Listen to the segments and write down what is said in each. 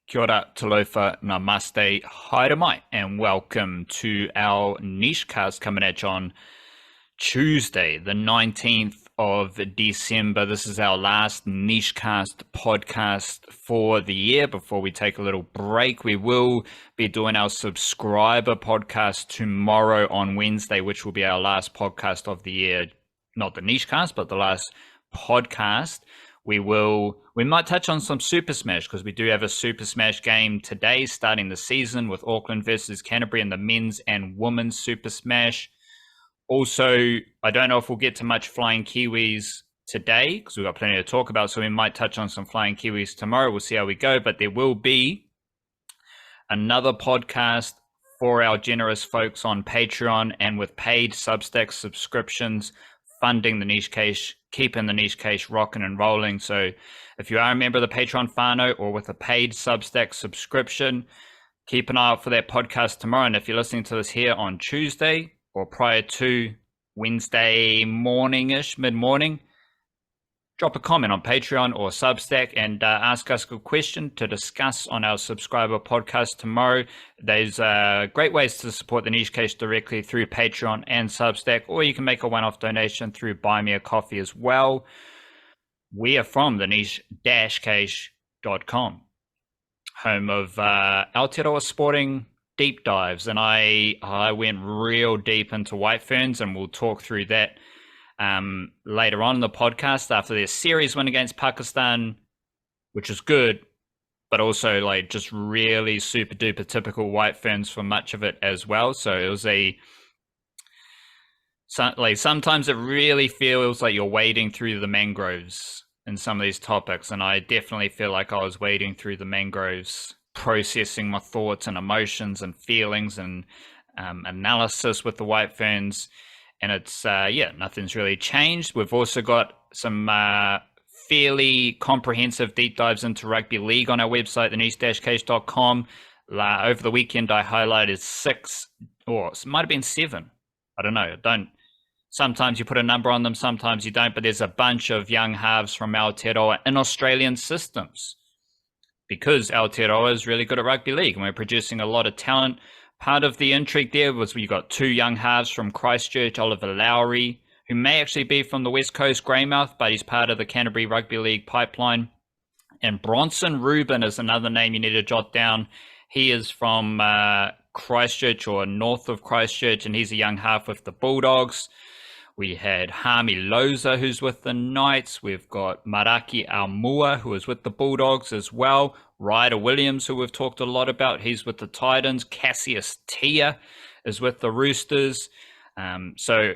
Kia ora, talofa, namaste, haere mai, and welcome to our niche cast coming at you on Tuesday, the 19th of December. This is our last niche cast podcast for the year before we take a little break. We will be doing our subscriber podcast tomorrow on Wednesday, which will be our last podcast of the year. Not the niche cast, but the last podcast. We might touch on some Super Smash because we do have a Super Smash game today starting the season with Auckland versus Canterbury in the men's and women's Super Smash. Also, I don't know if we'll get to much Flying Kiwis today because we've got plenty to talk about, so we might touch on some Flying Kiwis tomorrow. We'll see how we go, but there will be another podcast for our generous folks on Patreon and with paid Substack subscriptions funding the niche case, keeping the niche case rocking and rolling. So if you are a member of the Patreon whānau or with a paid Substack subscription, keep an eye out for that podcast tomorrow. And if you're listening to this here on Tuesday or prior to Wednesday morning-ish, mid-morning, drop a comment on Patreon or Substack and ask us a question to discuss on our subscriber podcast tomorrow. There's great ways to support the Niche Case directly through Patreon and Substack, or you can make a one-off donation through Buy Me a Coffee as well. We are from the niche-case.com, home of Aotearoa Sporting deep dives, and I went real deep into White Ferns, and we'll talk through that later on in the podcast after their series win against Pakistan, which is good, but also like just really super duper typical White Ferns for much of it as well. So it was sometimes it really feels like you're wading through the mangroves in some of these topics, and I definitely feel like I was wading through the mangroves, processing my thoughts and emotions and feelings and analysis with the White Ferns. And it's, nothing's really changed. We've also got some fairly comprehensive deep dives into rugby league on our website, theniche-case.com. Over the weekend, I highlighted 6, or it might have been 7. I don't know. Sometimes you put a number on them, sometimes you don't. But there's a bunch of young halves from Aotearoa in Australian systems because Aotearoa is really good at rugby league and we're producing a lot of talent. Part of the intrigue there was we got 2 young halves from Christchurch, Oliver Lowry, who may actually be from the West Coast Greymouth, but he's part of the Canterbury Rugby League pipeline. And Bronson Rubin is another name you need to jot down. He is from Christchurch or north of Christchurch, and he's a young half with the Bulldogs. We had Hami Loza, who's with the Knights. We've got Maraki Aumua, who is with the Bulldogs as well. Ryder Williams, who we've talked a lot about, he's with the Titans. Cassius Tia is with the Roosters. So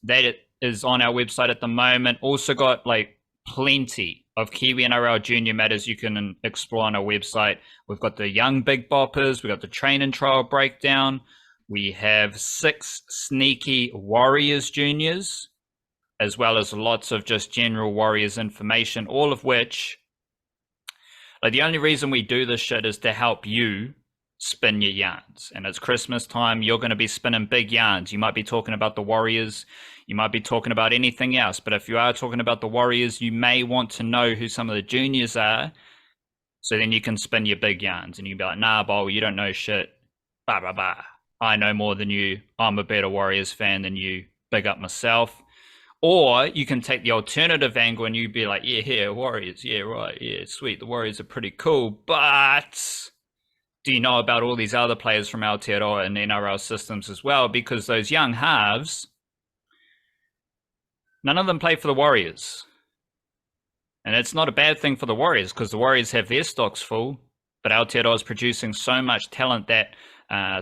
that is on our website at the moment. Also got like plenty of Kiwi NRL junior matters you can explore on our website. We've got the young big boppers. We've got the train and trial breakdown. We have 6 sneaky Warriors juniors, as well as lots of just general Warriors information, all of which, like, the only reason we do this shit is to help you spin your yarns. And it's Christmas time. You're going to be spinning big yarns. You might be talking about the Warriors. You might be talking about anything else. But if you are talking about the Warriors, you may want to know who some of the juniors are. So then you can spin your big yarns. And you can be like, nah, Bo, you don't know shit. Bah, bah, bah. I know more than you. I'm a better Warriors fan than you. Big up myself. Or you can take the alternative angle and you'd be like, yeah, Warriors. Yeah, right. Yeah, sweet. The Warriors are pretty cool. But do you know about all these other players from Aotearoa and NRL systems as well? Because those young halves, none of them play for the Warriors. And it's not a bad thing for the Warriors because the Warriors have their stocks full. But Aotearoa is producing so much talent that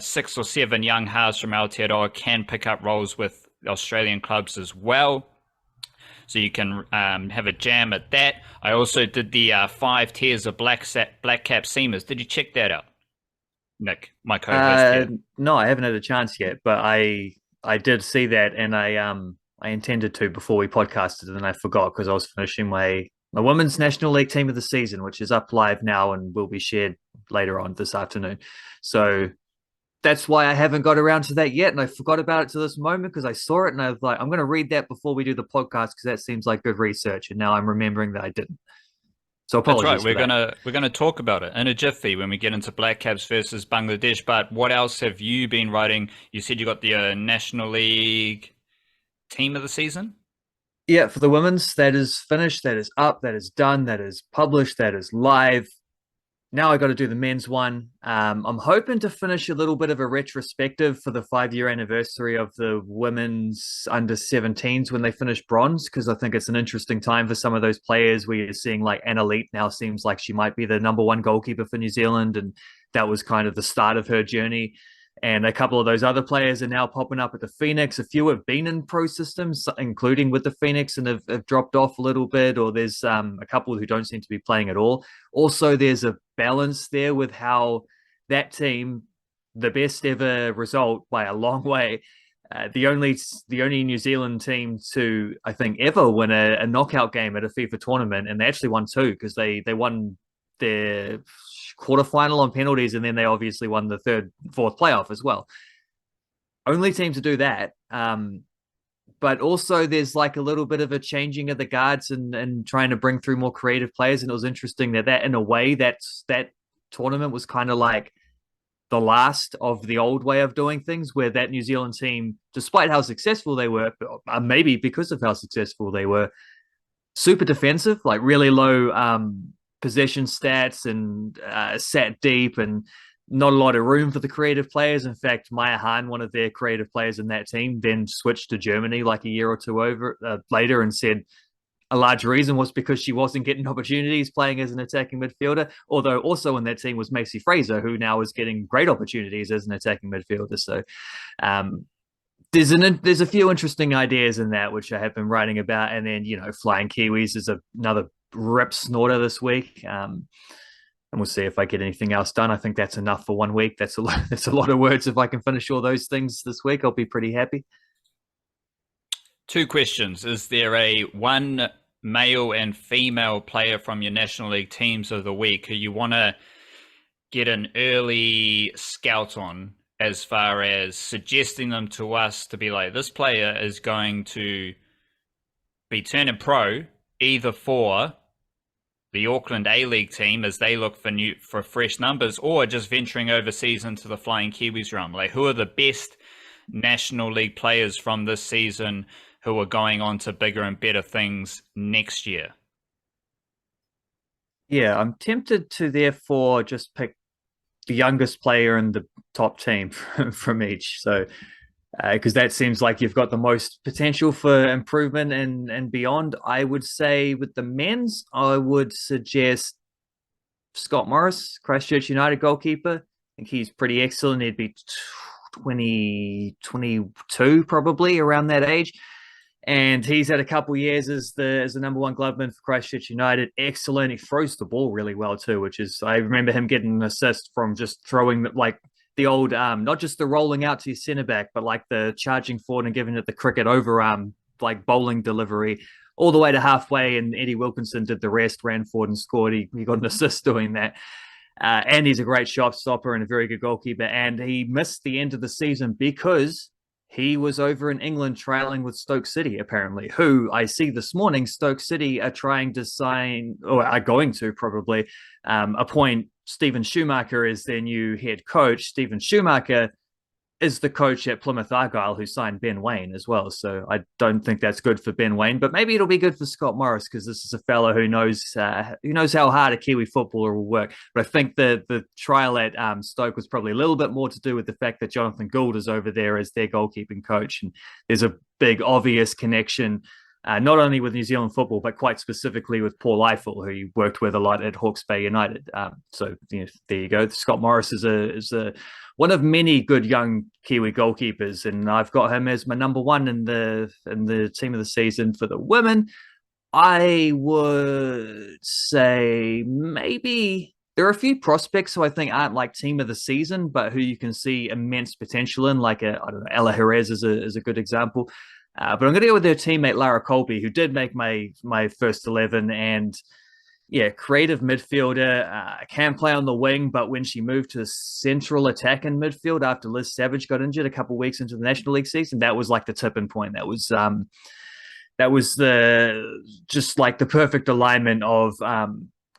6 or 7 young halves from Aotearoa can pick up roles with Australian clubs as well. So you can have a jam at that. I also did the 5 tiers of Blackcap seamers. Did you check that out, Nick, my co-host here? No, I haven't had a chance yet, but I did see that, and I intended to before we podcasted, and I forgot because I was finishing my women's National League team of the season, which is up live now and will be shared later on this afternoon. So that's why I haven't got around to that yet. And I forgot about it to this moment because I saw it and I was like, I'm going to read that before we do the podcast because that seems like good research. And now I'm remembering that I didn't. So That's right. apologies for that. We're gonna talk about it in a jiffy when we get into Blackcaps versus Bangladesh. But what else have you been writing? You said you got the National League Team of the Season. Yeah, for the women's, that is finished, that is up, that is done, that is published, that is live. Now I got to do the men's one. I'm hoping to finish a little bit of a retrospective for the 5 year anniversary of the women's under 17s when they finished bronze, because I think it's an interesting time for some of those players where you're seeing like Anna Leet now seems like she might be the number one goalkeeper for New Zealand. And that was kind of the start of her journey. And a couple of those other players are now popping up at the Phoenix. A few have been in pro systems, including with the Phoenix, and have dropped off a little bit, or there's a couple who don't seem to be playing at all. Also, there's a balance there with how that team, the best ever result by a long way, the only New Zealand team to, I think, ever win a knockout game at a FIFA tournament, and they actually won two because they won their quarterfinal on penalties, and then they obviously won the fourth playoff as well. Only team to do that. But also there's like a little bit of a changing of the guards and trying to bring through more creative players. And it was interesting that in a way that tournament was kind of like the last of the old way of doing things, where that New Zealand team, despite how successful they were, maybe because of how successful they were, super defensive, like really low possession stats and sat deep and not a lot of room for the creative players. In fact, Maya Hahn, one of their creative players in that team, then switched to Germany like a year or two later and said a large reason was because she wasn't getting opportunities playing as an attacking midfielder. Although also in that team was Macy Fraser, who now is getting great opportunities as an attacking midfielder. So there's a few interesting ideas in that which I have been writing about. And then, Flying Kiwis is another rip snorter this week. And we'll see if I get anything else done. I think that's enough for 1 week. That's a lot of words. If I can finish all those things this week, I'll be pretty happy. Two questions. Is there a one male and female player from your National League teams of the week who you want to get an early scout on, as far as suggesting them to us to be like, this player is going to be turning pro either for the Auckland A-League team as they look for fresh numbers, or just venturing overseas into the Flying Kiwis realm? Like, who are the best National League players from this season who are going on to bigger and better things next year? Yeah, I'm tempted to therefore just pick the youngest player in the top team from each. So because that seems like you've got the most potential for improvement and beyond. I would say with the men's, I would suggest Scott Morris, Christchurch United goalkeeper. I think he's pretty excellent. He'd be 22 probably, around that age. And he's had a couple of years as the number one gloveman for Christchurch United. Excellent. He throws the ball really well too, which is, I remember him getting an assist from just throwing like the old, not just the rolling out to your centre back, but like the charging forward and giving it the cricket overarm, like bowling delivery all the way to halfway. And Eddie Wilkinson did the rest, ran forward and scored. He got an assist doing that. And he's a great shot stopper and a very good goalkeeper. And he missed the end of the season because he was over in England trialing with Stoke City, apparently, who I see this morning, Stoke City are trying to sign, or are going to probably appoint Stephen Schumacher as their new head coach. Stephen Schumacher is the coach at Plymouth Argyle who signed Ben Waine as well. So I don't think that's good for Ben Waine, but maybe it'll be good for Scott Morris because this is a fellow who knows how hard a Kiwi footballer will work. But I think the trial at Stoke was probably a little bit more to do with the fact that Jonathan Gould is over there as their goalkeeping coach. And there's a big obvious connection, not only with New Zealand football, but quite specifically with Paul Eiffel, who he worked with a lot at Hawke's Bay United. So there you go. Scott Morris is one of many good young Kiwi goalkeepers, and I've got him as my number one in the team of the season. For the women, I would say maybe there are a few prospects who I think aren't like team of the season, but who you can see immense potential in, like I don't know, Ella Jerez is a good example. But I'm going to go with their teammate Lara Colby, who did make my first 11, and creative midfielder, can play on the wing, but when she moved to central attack in midfield after Liz Savage got injured a couple of weeks into the National League season, that was like the tipping point. That was the just like the perfect alignment of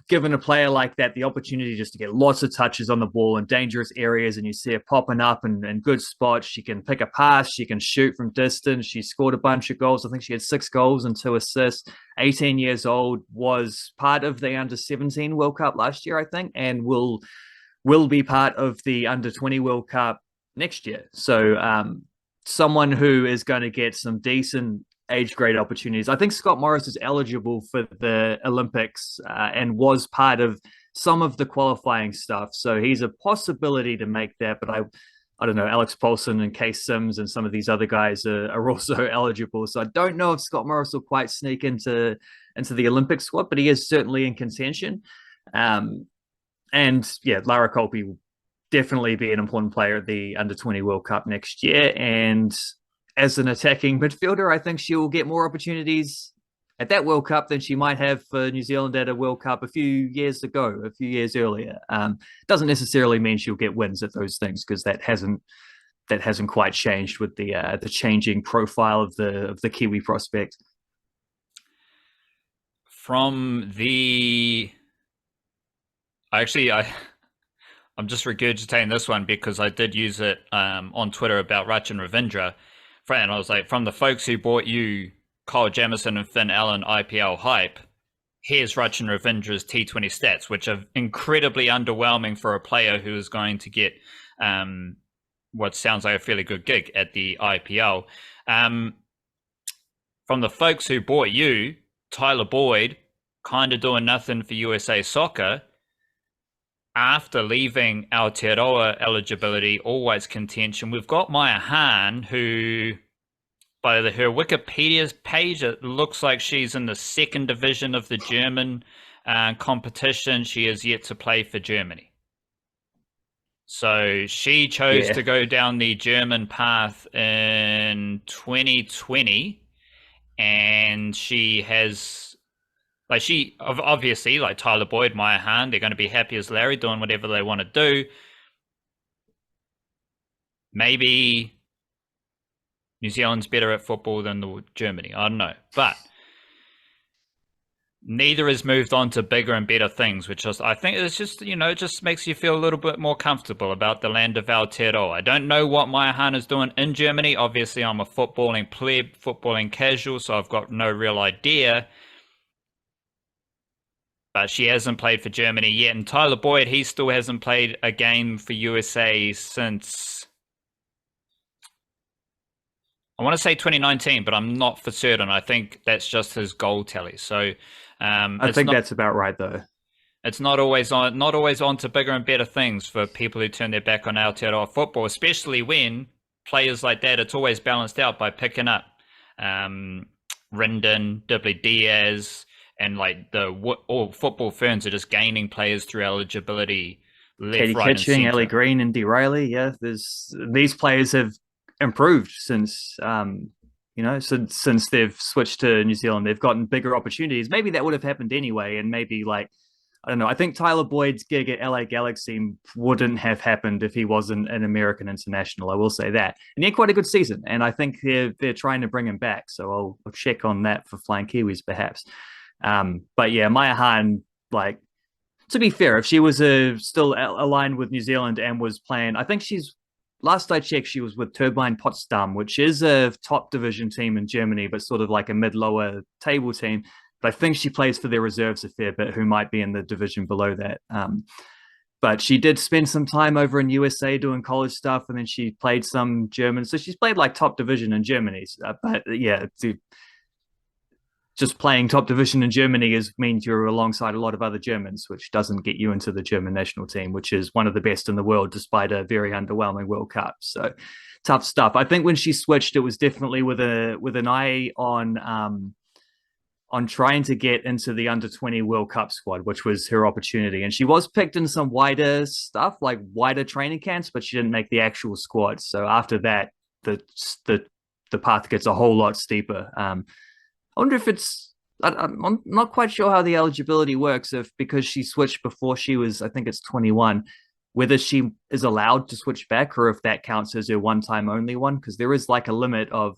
given a player like that the opportunity just to get lots of touches on the ball in dangerous areas, and you see her popping up in good spots. She can pick a pass, she can shoot from distance. She scored a bunch of goals. I think she had 6 goals and 2 assists. 18 years old, was part of the under-17 World Cup last year, I think, and will be part of the under-20 World Cup next year. So someone who is going to get some decent age grade opportunities. I think Scott Morris is eligible for the Olympics and was part of some of the qualifying stuff. So he's a possibility to make that. But I don't know, Alex Paulson and Case Sims and some of these other guys are also eligible. So I don't know if Scott Morris will quite sneak into the Olympic squad, but he is certainly in contention. And yeah, Lara Kolpe will definitely be an important player at the under-20 World Cup next year. And as an attacking midfielder, I think she will get more opportunities at that World Cup than she might have for New Zealand at a World Cup a few years earlier. Doesn't necessarily mean she'll get wins at those things, because that hasn't quite changed with the changing profile of the Kiwi prospect. I'm just regurgitating this one because I did use it on Twitter about Rachin Ravindra. And I was like, from the folks who bought you Kyle Jamieson and Finn Allen IPL hype, here's Rachin Ravindra's T20 stats, which are incredibly underwhelming for a player who is going to get what sounds like a fairly good gig at the IPL. From the folks who bought you, Tyler Boyd, kind of doing nothing for USA Soccer. After leaving Aotearoa eligibility, always contention. We've got Maya Han, who, by her Wikipedia page, it looks like she's in the 2nd division of the German competition. She is yet to play for Germany. So she chose to go down the German path in 2020, and she has... obviously, like Tyler Boyd, Maya Han, they're going to be happy as Larry doing whatever they want to do. Maybe New Zealand's better at football than Germany. I don't know. But neither has moved on to bigger and better things, which is, I think it's just, it just makes you feel a little bit more comfortable about the land of Aotearoa. I don't know what Maya Han is doing in Germany. Obviously, I'm a footballing pleb, footballing casual, so I've got no real idea. But she hasn't played for Germany yet. And Tyler Boyd, he still hasn't played a game for USA since, I want to say 2019, but I'm not for certain. I think that's just his goal tally. So I think that's about right, though. It's not always on to bigger and better things for people who turn their back on Aotearoa football, especially when players like that, it's always balanced out by picking up Rindon, Dibley Diaz, and like all football Ferns are just gaining players through eligibility. Katie Kitching, Ellie Green, and Dee Riley. Yeah, these players have improved since since they've switched to New Zealand. They've gotten bigger opportunities. Maybe that would have happened anyway, and maybe I don't know. I think Tyler Boyd's gig at LA Galaxy wouldn't have happened if he wasn't an American international. I will say that, and he had quite a good season. And I think they're trying to bring him back. So I'll check on that for Flying Kiwis, perhaps. But yeah, Maya Han, to be fair, if she was still aligned with New Zealand and was playing, I think last I checked, she was with Turbine Potsdam, which is a top division team in Germany, but sort of like a mid-lower table team. But I think she plays for their reserves a fair bit, who might be in the division below that. But she did spend some time over in USA doing college stuff, and then she played some German. So she's played top division in Germany. But yeah, just playing top division in Germany means you're alongside a lot of other Germans, which doesn't get you into the German national team, which is one of the best in the world, despite a very underwhelming World Cup. So tough stuff. I think when she switched, it was definitely with an eye on trying to get into the under-20 World Cup squad, which was her opportunity. And she was picked in some wider stuff, like wider training camps, but she didn't make the actual squad. So after that, the path gets a whole lot steeper. I wonder if I'm not quite sure how the eligibility works, because she switched before she was, I think it's 21, whether she is allowed to switch back or if that counts as her one-time only one, because there is a limit of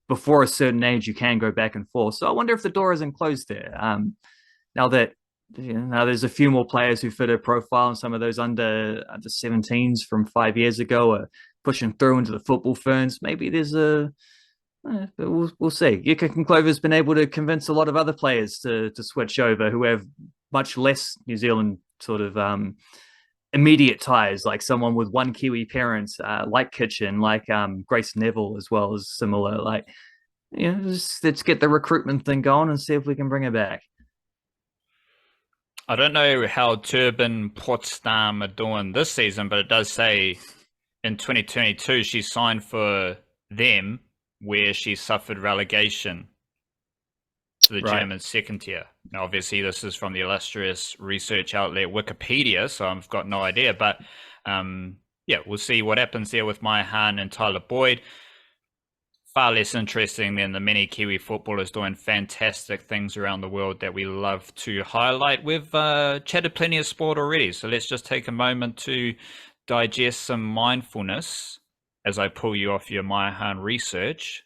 before a certain age you can go back and forth. So I wonder if the door isn't closed there. Now that now there's a few more players who fit her profile, and some of those under 17s from 5 years ago are pushing through into the football ferns. Maybe there's but we'll see. Yuka Clover's been able to convince a lot of other players to switch over who have much less New Zealand sort of immediate ties, like someone with one Kiwi parent, like Kitchen, like Grace Neville as well as similar. Like, let's get the recruitment thing going and see if we can bring her back. I don't know how Turban Potsdam are doing this season, but it does say in 2022 she signed for them, where she suffered relegation to the German second tier. Now, obviously, this is from the illustrious research outlet Wikipedia, so I've got no idea. But we'll see what happens there with Maya Han and Tyler Boyd. Far less interesting than the many Kiwi footballers doing fantastic things around the world that we love to highlight. We've chatted plenty of sport already, so let's just take a moment to digest some mindfulness as I pull you off your Maya Han research.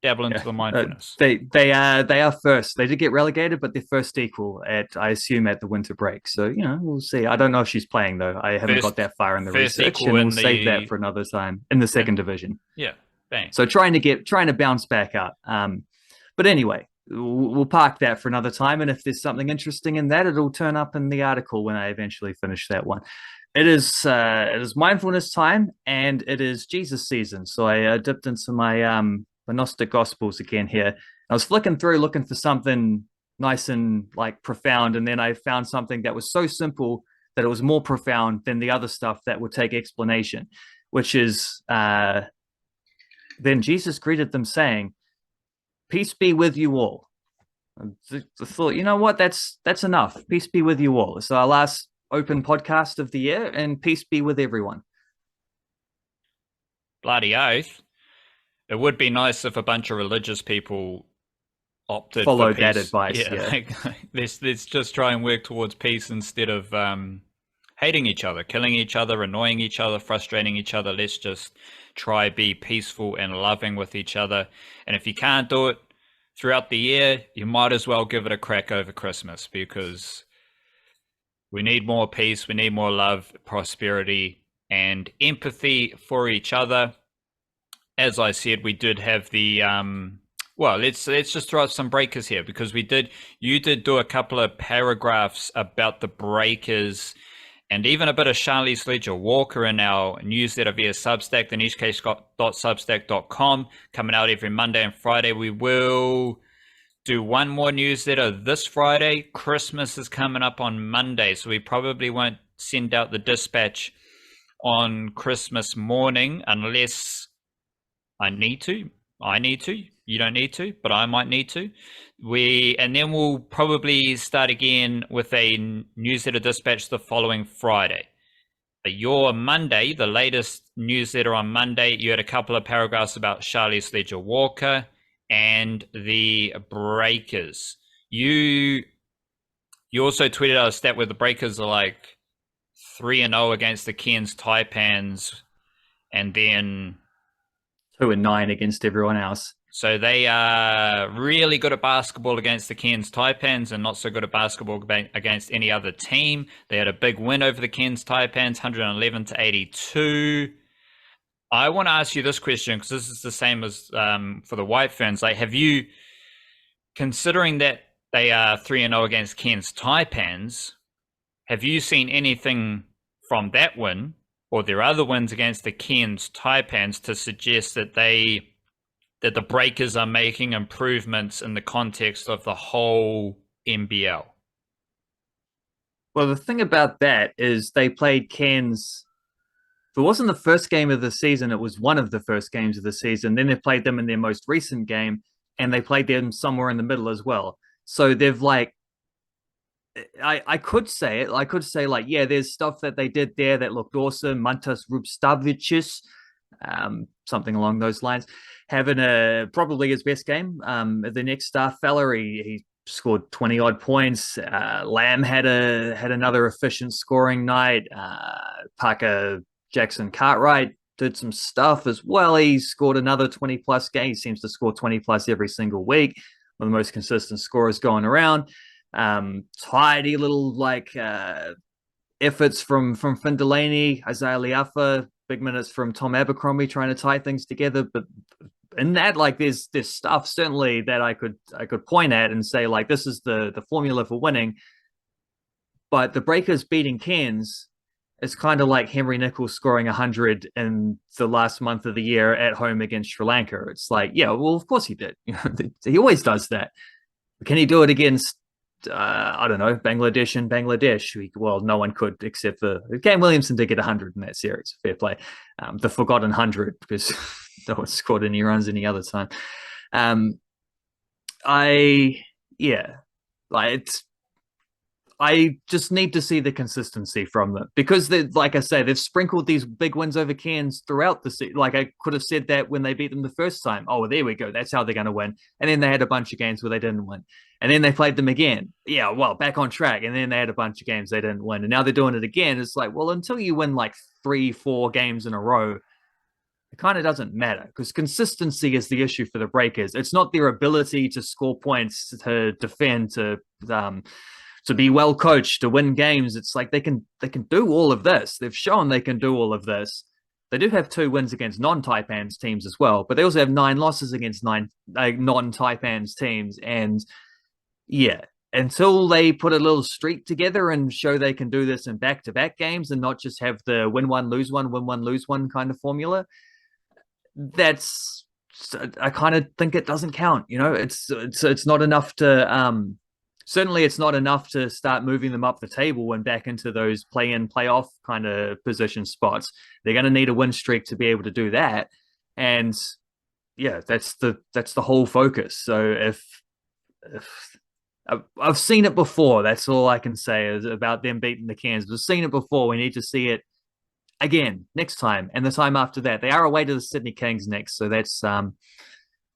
Dabble into the mindfulness. They are first. They did get relegated, but they're first equal I assume at the winter break. So we'll see. I don't know if she's playing though. I haven't got that far in the research, and we'll save that for another time in the second division. Yeah. Bang. So trying to bounce back up. But anyway, we'll park that for another time. And if there's something interesting in that, it'll turn up in the article when I eventually finish that one. It is mindfulness time, and it is Jesus season. So I dipped into my Gnostic Gospels again here. I was flicking through looking for something nice and like profound, and then I found something that was so simple that it was more profound than the other stuff that would take explanation, which is then Jesus greeted them saying, "Peace be with you all." I thought, you know what, that's enough. Peace be with you all. It's our last open podcast of the year, and peace be with everyone. Bloody oath. It would be nice if a bunch of religious people opted followed for peace. That advice. Yeah. Like, let's just try and work towards peace instead of hating each other, killing each other, annoying each other, frustrating each other. Let's just try be peaceful and loving with each other. And if you can't do it throughout the year, you might as well give it a crack over Christmas, because we need more peace, we need more love, prosperity, and empathy for each other. As I said, we did have the let's just throw out some breakers here, because you did do a couple of paragraphs about the breakers, and even a bit of Charlisse Leger-Walker in our newsletter via Substack, the newscase.substack.com, coming out every Monday and Friday. We will do one more newsletter this Friday. Christmas is coming up on Monday, so we probably won't send out the dispatch on Christmas morning unless I need to. You don't need to, but I might need to. And then we'll probably start again with a newsletter dispatch the following Friday. But your Monday, the latest newsletter on Monday, you had a couple of paragraphs about Charlisse Leger-Walker and the Breakers. You also tweeted out a stat where the Breakers are like 3-0 against the Cairns Taipans, and then 2-9 against everyone else. So they are really good at basketball against the Cairns Taipans and not so good at basketball against any other team. They had a big win over the Cairns Taipans, 111-82. I want to ask you this question, because this is the same as for the White Ferns. Like, have you, considering that they are 3-0 against Cairns Taipans, have you seen anything from that win or their other wins against the Cairns Taipans to suggest that the Breakers are making improvements in the context of the whole NBL? Well, the thing about that is they played Cairns. If it wasn't the first game of the season, it was one of the first games of the season. Then they played them in their most recent game, and they played them somewhere in the middle as well. So they've I could say it. I could say yeah, there's stuff that they did there that looked awesome. Mantas Rubstavicius, something along those lines, having probably his best game. The next star fella, he scored 20 odd points. Lamb had another efficient scoring night. Parker Jackson Cartwright did some stuff as well. He scored another 20 plus game. He seems to score 20 plus every single week. One of the most consistent scorers going around. Tidy little efforts from Finn Delaney, Isaiah Liafa, big minutes from Tom Abercrombie trying to tie things together. But in that, like, there's stuff certainly that I could point at and say, like, this is the formula for winning. But the Breakers beating Cairns is kind of like Henry Nichols scoring 100 in the last month of the year at home against Sri Lanka. It's like, yeah, well, of course he did. He always does that. Can he do it against I don't know, Bangladesh and Bangladesh? Well, no one could except for Cam Williamson did get 100 in that series. Fair play. The forgotten 100 because no one scored any runs any other time. Yeah, like I just need to see the consistency from them because, like I say, they've sprinkled these big wins over Cairns throughout the season. Like I could have said that when they beat them the first time. Oh, well, there we go. That's how they're going to win. And then they had a bunch of games where they didn't win. And then they played them again. Yeah, well, back on track. And then they had a bunch of games they didn't win. And now they're doing it again. It's like, well, until you win like 3-4 games in a row, it kind of doesn't matter because consistency is the issue for the Breakers. It's not their ability to score points, to defend, to be well coached, to win games. It's like they can do all of this. They've shown they can do all of this. They do have 2 wins against non-Taipans teams as well, but they also have 9 losses against 9 non-Taipans teams. And yeah, until they put a little streak together and show they can do this in back-to-back games and not just have the win one, lose one, win one, lose one kind of formula, I kind of think it doesn't count. You know, it's not enough to certainly it's not enough to start moving them up the table and back into those play-in, play-off kind of position spots. They're going to need a win streak to be able to do that. And yeah, that's the whole focus. So if I've seen it before, that's all I can say is about them beating the Cairns. We've seen it before. We need to see it again next time and the time after that. They are away to the Sydney Kings next, so that's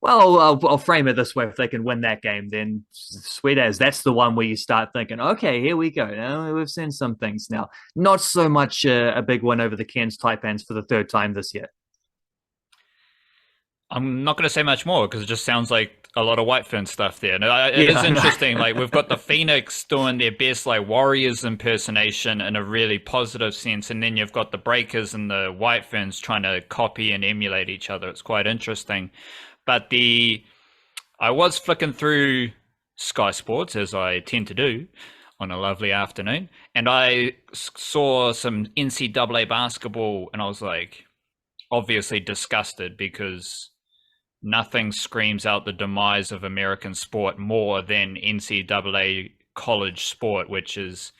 well, I'll frame it this way: if they can win that game, then sweet as, that's the one where you start thinking, okay, here we go. Now we've seen some things now. Not so much a big win over the Cairns Taipans for the 3rd time this year. I'm not going to say much more because it just sounds like a lot of White Fern stuff there. It is interesting. Like, we've got the Phoenix doing their best, like, Warriors impersonation in a really positive sense, and then you've got the Breakers and the White Ferns trying to copy and emulate each other. It's quite interesting. But I was flicking through Sky Sports, as I tend to do on a lovely afternoon, and I saw some NCAA basketball, and I was like, obviously disgusted because nothing screams out the demise of American sport more than NCAA college sport, which is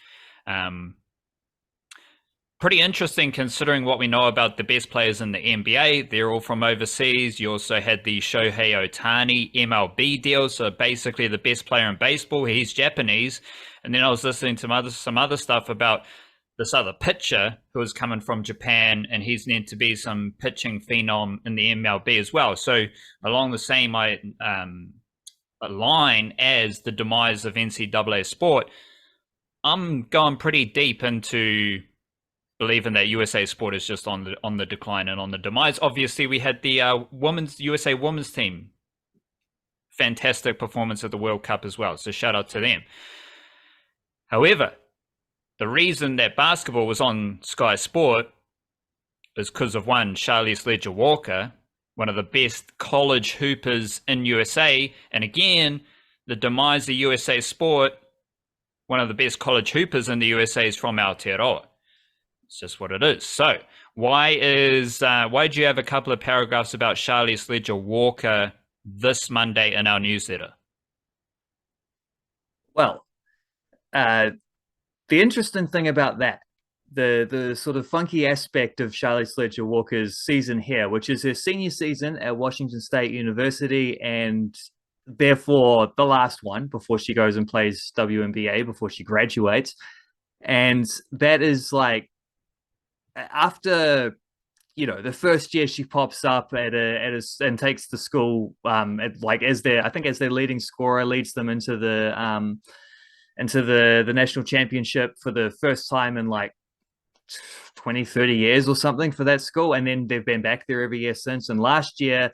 pretty interesting considering what we know about the best players in the NBA. They're all from overseas. You also had the Shohei Ohtani MLB deal, so basically the best player in baseball. He's Japanese. And then I was listening to some other stuff about this other pitcher who was coming from Japan, and he's meant to be some pitching phenom in the MLB as well. So along the same line as the demise of NCAA sport, I'm going pretty deep into believing that USA sport is just on the decline and on the demise. Obviously, we had the USA women's team. Fantastic performance at the World Cup as well. So shout out to them. However, the reason that basketball was on Sky Sport is because of one, Charlisse Leger-Walker, one of the best college hoopers in USA. And again, the demise of USA sport, one of the best college hoopers in the USA is from Aotearoa. It's just what it is. So why do you have a couple of paragraphs about Charlisse Leger-Walker this Monday in our newsletter? Well, the interesting thing about that, the sort of funky aspect of Charlisse Leger-Walker's season here, which is her senior season at Washington State University, and therefore the last one before she goes and plays WNBA, before she graduates. And that is like, after, you know, the first year she pops up and takes the school as their leading scorer, leads them into the national championship for the first time in like 20-30 years or something for that school. And then they've been back there every year since. And last year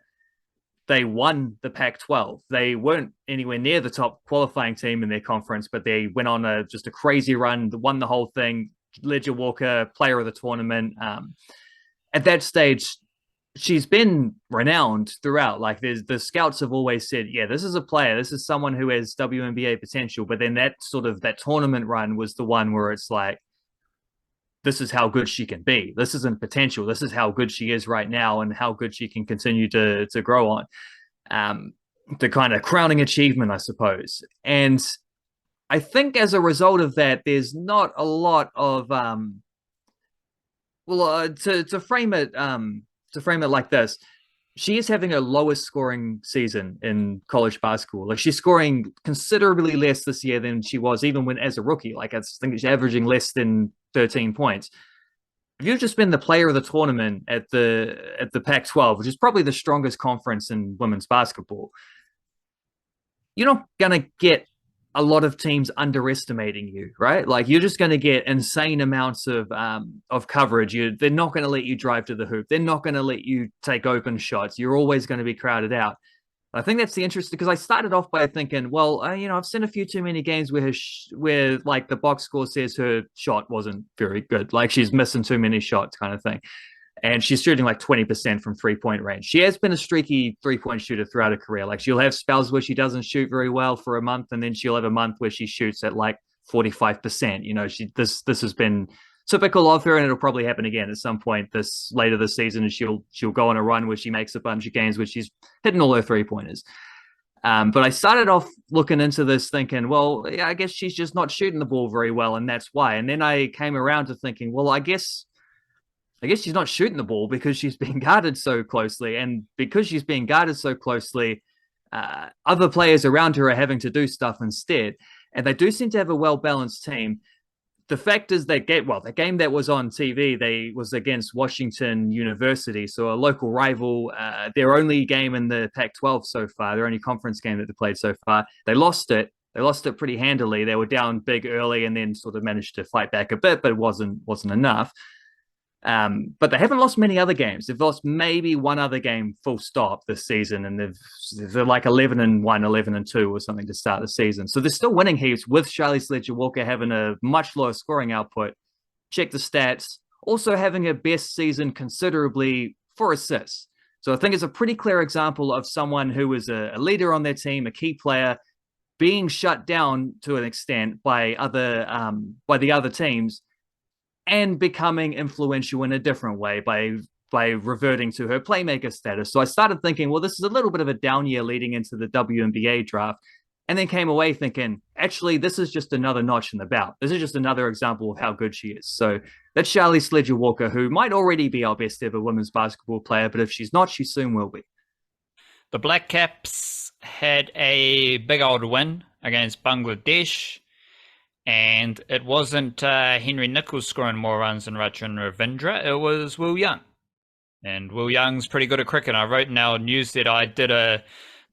they won the Pac-12. They weren't anywhere near the top qualifying team in their conference, but they went on just a crazy run, won the whole thing. Leger-Walker, player of the tournament. At that stage, she's been renowned throughout. Like the scouts have always said, yeah, this is a player. This is someone who has WNBA potential. But then that tournament run was the one where it's like, this is how good she can be. This isn't potential. This is how good she is right now and how good she can continue to grow on. The kind of crowning achievement, I suppose. And I think as a result of that, there's not a lot of to frame it like this. She is having her lowest scoring season in college basketball. Like she's scoring considerably less this year than she was even when as a rookie. Like I think she's averaging less than 13 points. If you've just been the player of the tournament at the Pac-12, which is probably the strongest conference in women's basketball, you're not gonna get a lot of teams underestimating you, right? Like you're just going to get insane amounts of coverage. They're not going to let you drive to the hoop. They're not going to let you take open shots. You're always going to be crowded out. I think that's the interesting because I started off by thinking, well, I've seen a few too many games where like the box score says her shot wasn't very good, like she's missing too many shots, kind of thing. And she's shooting like 20% from 3-point range. She has been a streaky 3-point shooter throughout her career. Like she'll have spells where she doesn't shoot very well for a month, and then she'll have a month where she shoots at like 45%. This has been typical of her, and it'll probably happen again at some point later this season, and she'll go on a run where she makes a bunch of games where she's hitting all her 3-pointers. But I started off looking into this thinking, well, yeah, I guess she's just not shooting the ball very well, and that's why. And then I came around to thinking, well, I guess she's not shooting the ball because she's being guarded so closely. And because she's being guarded so closely, other players around her are having to do stuff instead. And they do seem to have a well-balanced team. The fact is the game that was on TV, was against Washington University, so a local rival, their only game in the Pac-12 so far, their only conference game that they played so far. They lost it. They lost it pretty handily. They were down big early and then sort of managed to fight back a bit, but it wasn't enough. But they haven't lost many other games. They've lost maybe one other game full stop this season, and they're like 11-1, 11-2 or something to start the season. So they're still winning heaps with Charlisse Leger-Walker having a much lower scoring output. Check the stats. Also having a best season considerably for assists. So I think it's a pretty clear example of someone who is a leader on their team, a key player, being shut down to an extent by the other teams, and becoming influential in a different way by reverting to her playmaker status. So I started thinking, well, this is a little bit of a down year leading into the WNBA draft, and then came away thinking, actually, this is just another notch in the belt. This is just another example of how good she is. So that's Charlisse Leger-Walker, who might already be our best ever women's basketball player, but if she's not, she soon will be. The Blackcaps had a big old win against Bangladesh. And it wasn't Henry Nicholls scoring more runs than Rachin Ravindra. It was Will Young. And Will Young's pretty good at cricket. I wrote in our news that I did a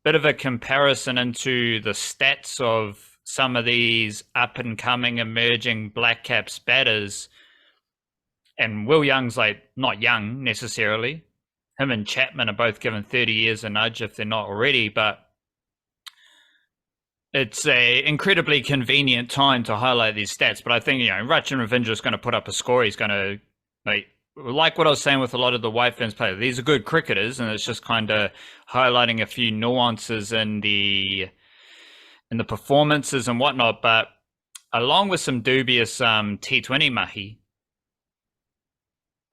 bit of a comparison into the stats of some of these up-and-coming, emerging Blackcaps batters. And Will Young's like not young necessarily. Him and Chapman are both given 30 years a nudge if they're not already, but it's a incredibly convenient time to highlight these stats. But I think, Rachin Ravindra is going to put up a score. He's going to, like what I was saying with a lot of the White Ferns players, these are good cricketers, and it's just kind of highlighting a few nuances in the performances and whatnot. But along with some dubious T20 mahi,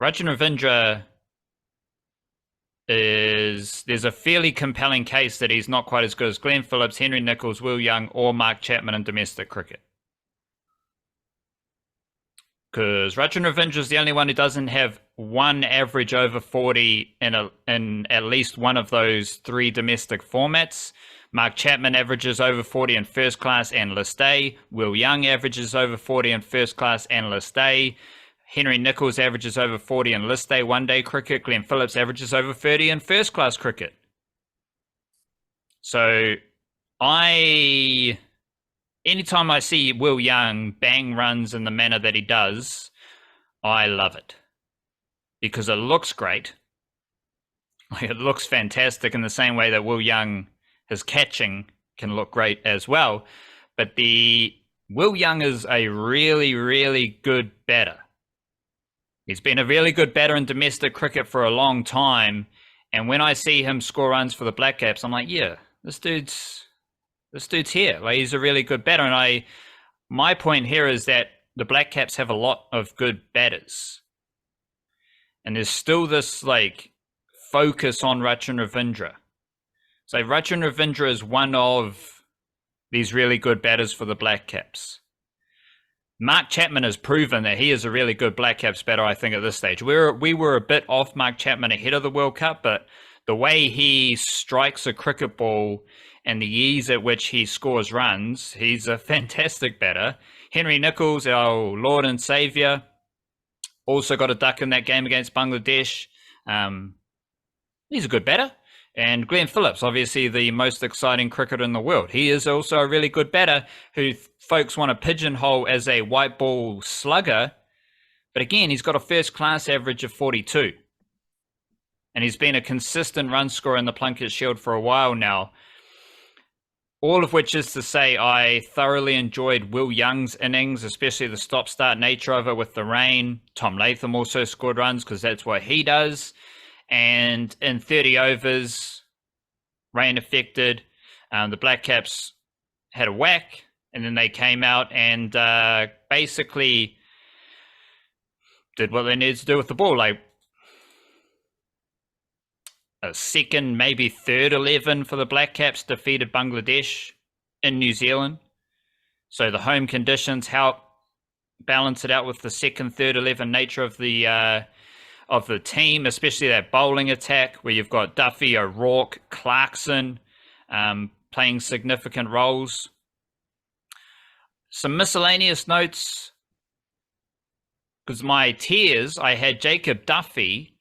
Rachin Ravindra there's a fairly compelling case that he's not quite as good as Glenn Phillips, Henry Nicholls, Will Young, or Mark Chapman in domestic cricket. Because Rachin Ravindra is the only one who doesn't have one average over 40 in at least one of those 3 domestic formats. Mark Chapman averages over 40 in first class and list A. Will Young averages over 40 in first class and list A. Henry Nicholls averages over 40 in list day one-day cricket. Glenn Phillips averages over 30 in first-class cricket. So anytime I see Will Young bang runs in the manner that he does, I love it. Because it looks great. Like, it looks fantastic in the same way that Will Young, his catching can look great as well. But the Will Young is a really, really good batter. He's been a really good batter in domestic cricket for a long time. And when I see him score runs for the Blackcaps, I'm like, yeah, this dude's here. Like, he's a really good batter. And my point here is that the Blackcaps have a lot of good batters. And there's still this like focus on Rachin Ravindra. So Rachin Ravindra is one of these really good batters for the Blackcaps. Mark Chapman has proven that he is a really good Blackcaps batter, I think, at this stage. We were a bit off Mark Chapman ahead of the World Cup, but the way he strikes a cricket ball and the ease at which he scores runs, he's a fantastic batter. Henry Nicholls, our Lord and Saviour, also got a duck in that game against Bangladesh. He's a good batter. And Glenn Phillips, obviously the most exciting cricketer in the world. He is also a really good batter who folks want to pigeonhole as a white ball slugger. But again, he's got a first-class average of 42. And he's been a consistent run scorer in the Plunket Shield for a while now. All of which is to say, I thoroughly enjoyed Will Young's innings, especially the stop-start nature of it with the rain. Tom Latham also scored runs because that's what he does. And in 30 overs, rain affected, the Blackcaps had a whack, and then they came out and basically did what they needed to do with the ball. Like a second, maybe third 11 for the Blackcaps defeated Bangladesh in New Zealand. So the home conditions helped balance it out with the second, third 11 nature of the team, especially that bowling attack where you've got Duffy, O'Rourke, Clarkson playing significant roles. Some miscellaneous notes, because my tiers, I had Jacob Duffy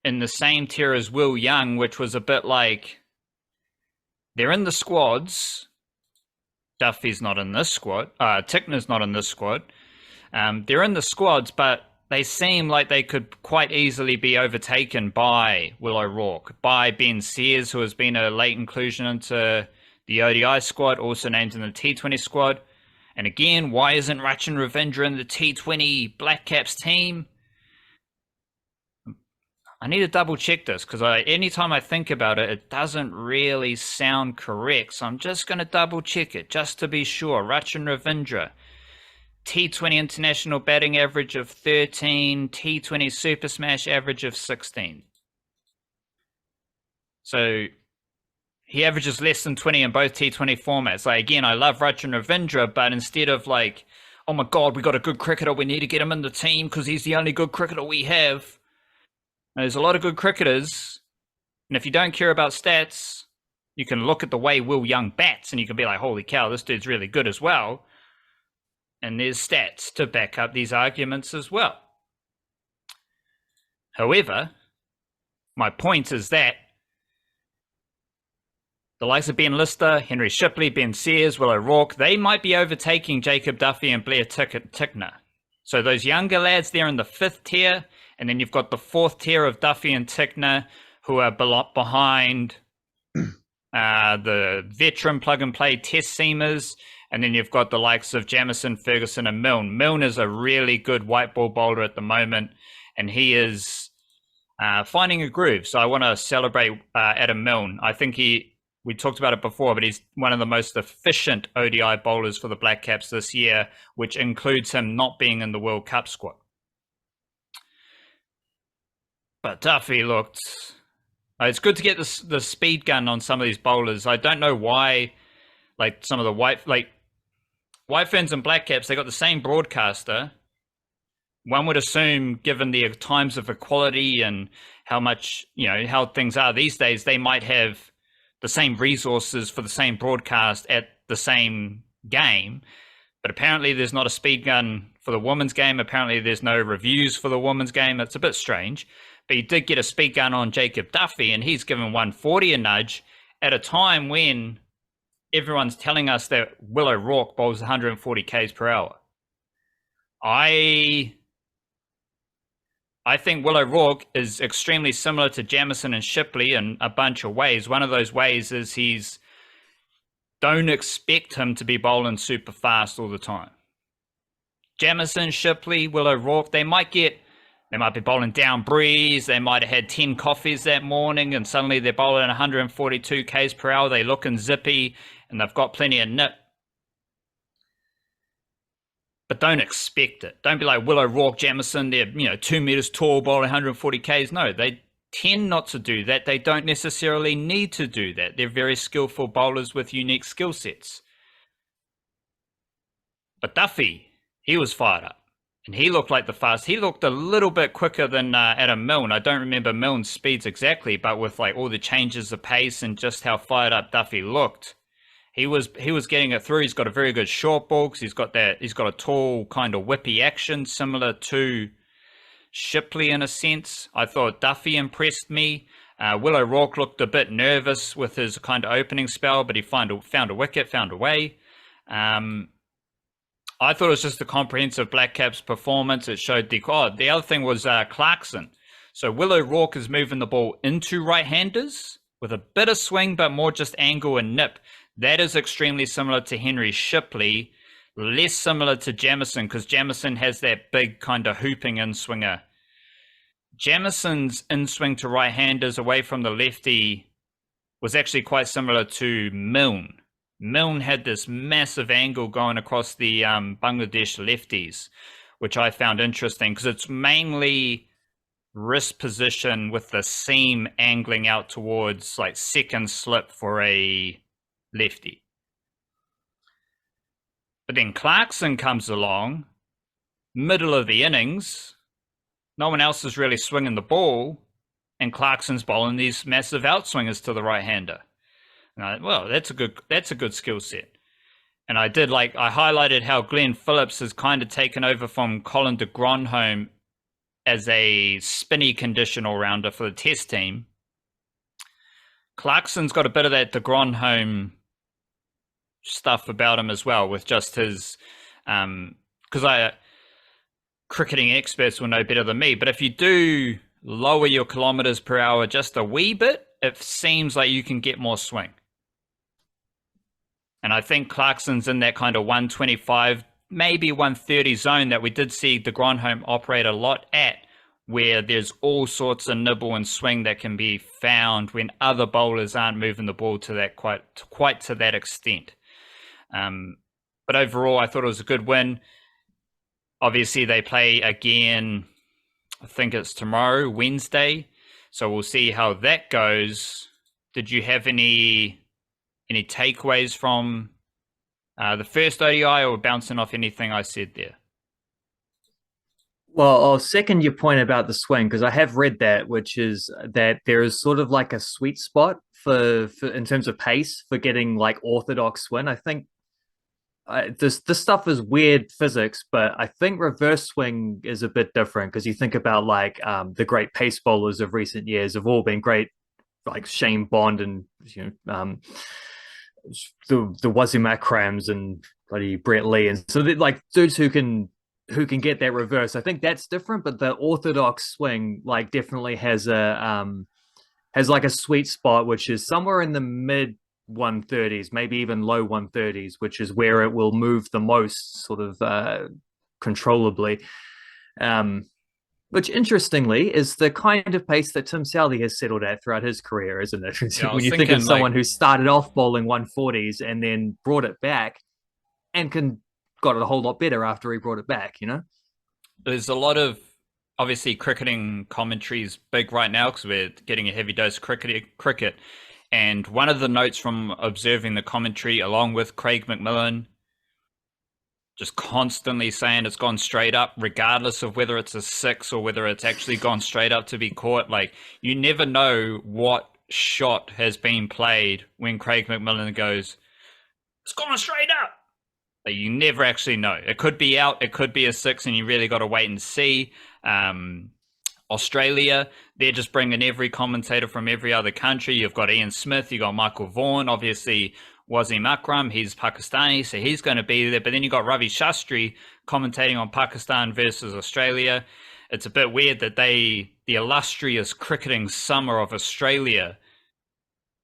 in the same tier as Will Young, which was a bit like, they're in the squads. Duffy's not in this squad. Tickner's not in this squad. They're in the squads, but they seem like they could quite easily be overtaken by Will O'Rourke, by Ben Sears, who has been a late inclusion into the ODI squad, also named in the T20 squad. And again, why isn't Rachin Ravindra in the T20 Blackcaps team? I need to double check this because anytime I think about it, it doesn't really sound correct. So I'm just going to double check it just to be sure. Rachin Ravindra. T20 international batting average of 13, T20 Super Smash average of 16. So he averages less than 20 in both T20 formats. Like, again, I love Rachin Ravindra, but instead of like, oh my God, we got a good cricketer, we need to get him in the team because he's the only good cricketer we have. And there's a lot of good cricketers, and if you don't care about stats, you can look at the way Will Young bats and you can be like, holy cow, this dude's really good as well. And there's stats to back up these arguments as well. However, my point is that the likes of Ben Lister, Henry Shipley, Ben Sears, Will O'Rourke, they might be overtaking Jacob Duffy and Blair Tickner. So those younger lads there in the 5th tier, and then you've got the 4th tier of Duffy and Tickner who are behind the veteran plug-and-play test seamers. And then you've got the likes of Jamison, Ferguson, and Milne. Milne is a really good white ball bowler at the moment, and he is finding a groove. So I want to celebrate Adam Milne. I think we talked about it before, but he's one of the most efficient ODI bowlers for the Blackcaps this year, which includes him not being in the World Cup squad. But Duffy looked... it's good to get the speed gun on some of these bowlers. I don't know why, like some of the White Ferns and Blackcaps, they got the same broadcaster. One would assume, given the times of equality and how much, how things are these days, they might have the same resources for the same broadcast at the same game. But apparently there's not a speed gun for the women's game. Apparently there's no reviews for the women's game. It's a bit strange. But he did get a speed gun on Jacob Duffy, and he's given 140 a nudge at a time when everyone's telling us that Will O'Rourke bowls 140 k's per hour. I I think Will O'Rourke is extremely similar to Jamieson and Shipley in a bunch of ways. One of those ways is don't expect him to be bowling super fast all the time. Jamieson, Shipley, Will O'Rourke, they might be bowling down breeze. They might have had 10 coffees that morning and suddenly they're bowling 142 Ks per hour. They looking zippy and they've got plenty of nip. But don't expect it. Don't be like Will O'Rourke, Jamieson, they're 2 meters tall, bowling 140 Ks. No, they tend not to do that. They don't necessarily need to do that. They're very skillful bowlers with unique skill sets. But Duffy, he was fired up. And he looked like the fast. He looked a little bit quicker than Adam Milne. I don't remember Milne's speeds exactly, but with like all the changes of pace and just how fired up Duffy looked, he was getting it through. He's got a very good short ball because he's got a tall kind of whippy action similar to Shipley in a sense. I thought Duffy impressed me. Will O'Rourke looked a bit nervous with his kind of opening spell, but he found a wicket, found a way. I thought it was just a comprehensive Blackcaps performance. It showed the other thing was Clarkson. So Will O'Rourke is moving the ball into right-handers with a bit of swing, but more just angle and nip. That is extremely similar to Henry Shipley, less similar to Jamieson because Jamieson has that big kind of hooping in-swinger. Jamieson's in-swing to right-handers away from the lefty was actually quite similar to Milne. Milne had this massive angle going across the Bangladesh lefties, which I found interesting because it's mainly wrist position with the seam angling out towards like second slip for a lefty. But then Clarkson comes along, middle of the innings, no one else is really swinging the ball, and Clarkson's bowling these massive outswingers to the right-hander. Well, that's a good skill set. And I highlighted how Glenn Phillips has kind of taken over from Colin de Grandhomme as a spinny condition all-rounder for the test team. Clarkson's got a bit of that de Grandhomme stuff about him as well, with just his because cricketing experts will know better than me, but if you do lower your kilometers per hour just a wee bit, it seems like you can get more swing. And I think Clarkson's in that kind of 125, maybe 130 zone that we did see de Grandhomme operate a lot at, where there's all sorts of nibble and swing that can be found when other bowlers aren't moving the ball to that quite to that extent. But overall, I thought it was a good win. Obviously, they play again, I think it's tomorrow, Wednesday. So we'll see how that goes. Did you have any takeaways from the first ODI or bouncing off anything I said there? Well, I'll second your point about the swing because I have read that, which is that there is sort of like a sweet spot for in terms of pace for getting like orthodox swing. I think this stuff is weird physics, but I think reverse swing is a bit different because you think about like the great pace bowlers of recent years have all been great, like Shane Bond and the Wazim Akrams and bloody Brett Lee, and so like dudes who can get that reverse. I think that's different, but the orthodox swing like definitely has like a sweet spot, which is somewhere in the mid 130s, maybe even low 130s, which is where it will move the most sort of controllably. Which interestingly is the kind of pace that Tim Southey has settled at throughout his career, isn't it? Yeah, when you think of someone who started off bowling 140s and then brought it back and got it a whole lot better after he brought it back, There's a lot of, obviously, cricketing commentary is big right now because we're getting a heavy dose of cricket. And one of the notes from observing the commentary, along with Craig McMillan, just constantly saying it's gone straight up, regardless of whether it's a six or whether it's actually gone straight up to be caught. Like, you never know what shot has been played when Craig McMillan goes, it's gone straight up. Like, you never actually know. It could be out, it could be a six, and you really got to wait and see. Australia, they're just bringing every commentator from every other country. You've got Ian Smith, you've got Michael Vaughan, obviously Wazim Akram, he's Pakistani, so he's going to be there. But then you've got Ravi Shastri commentating on Pakistan versus Australia. it's a bit weird that the illustrious cricketing summer of Australia,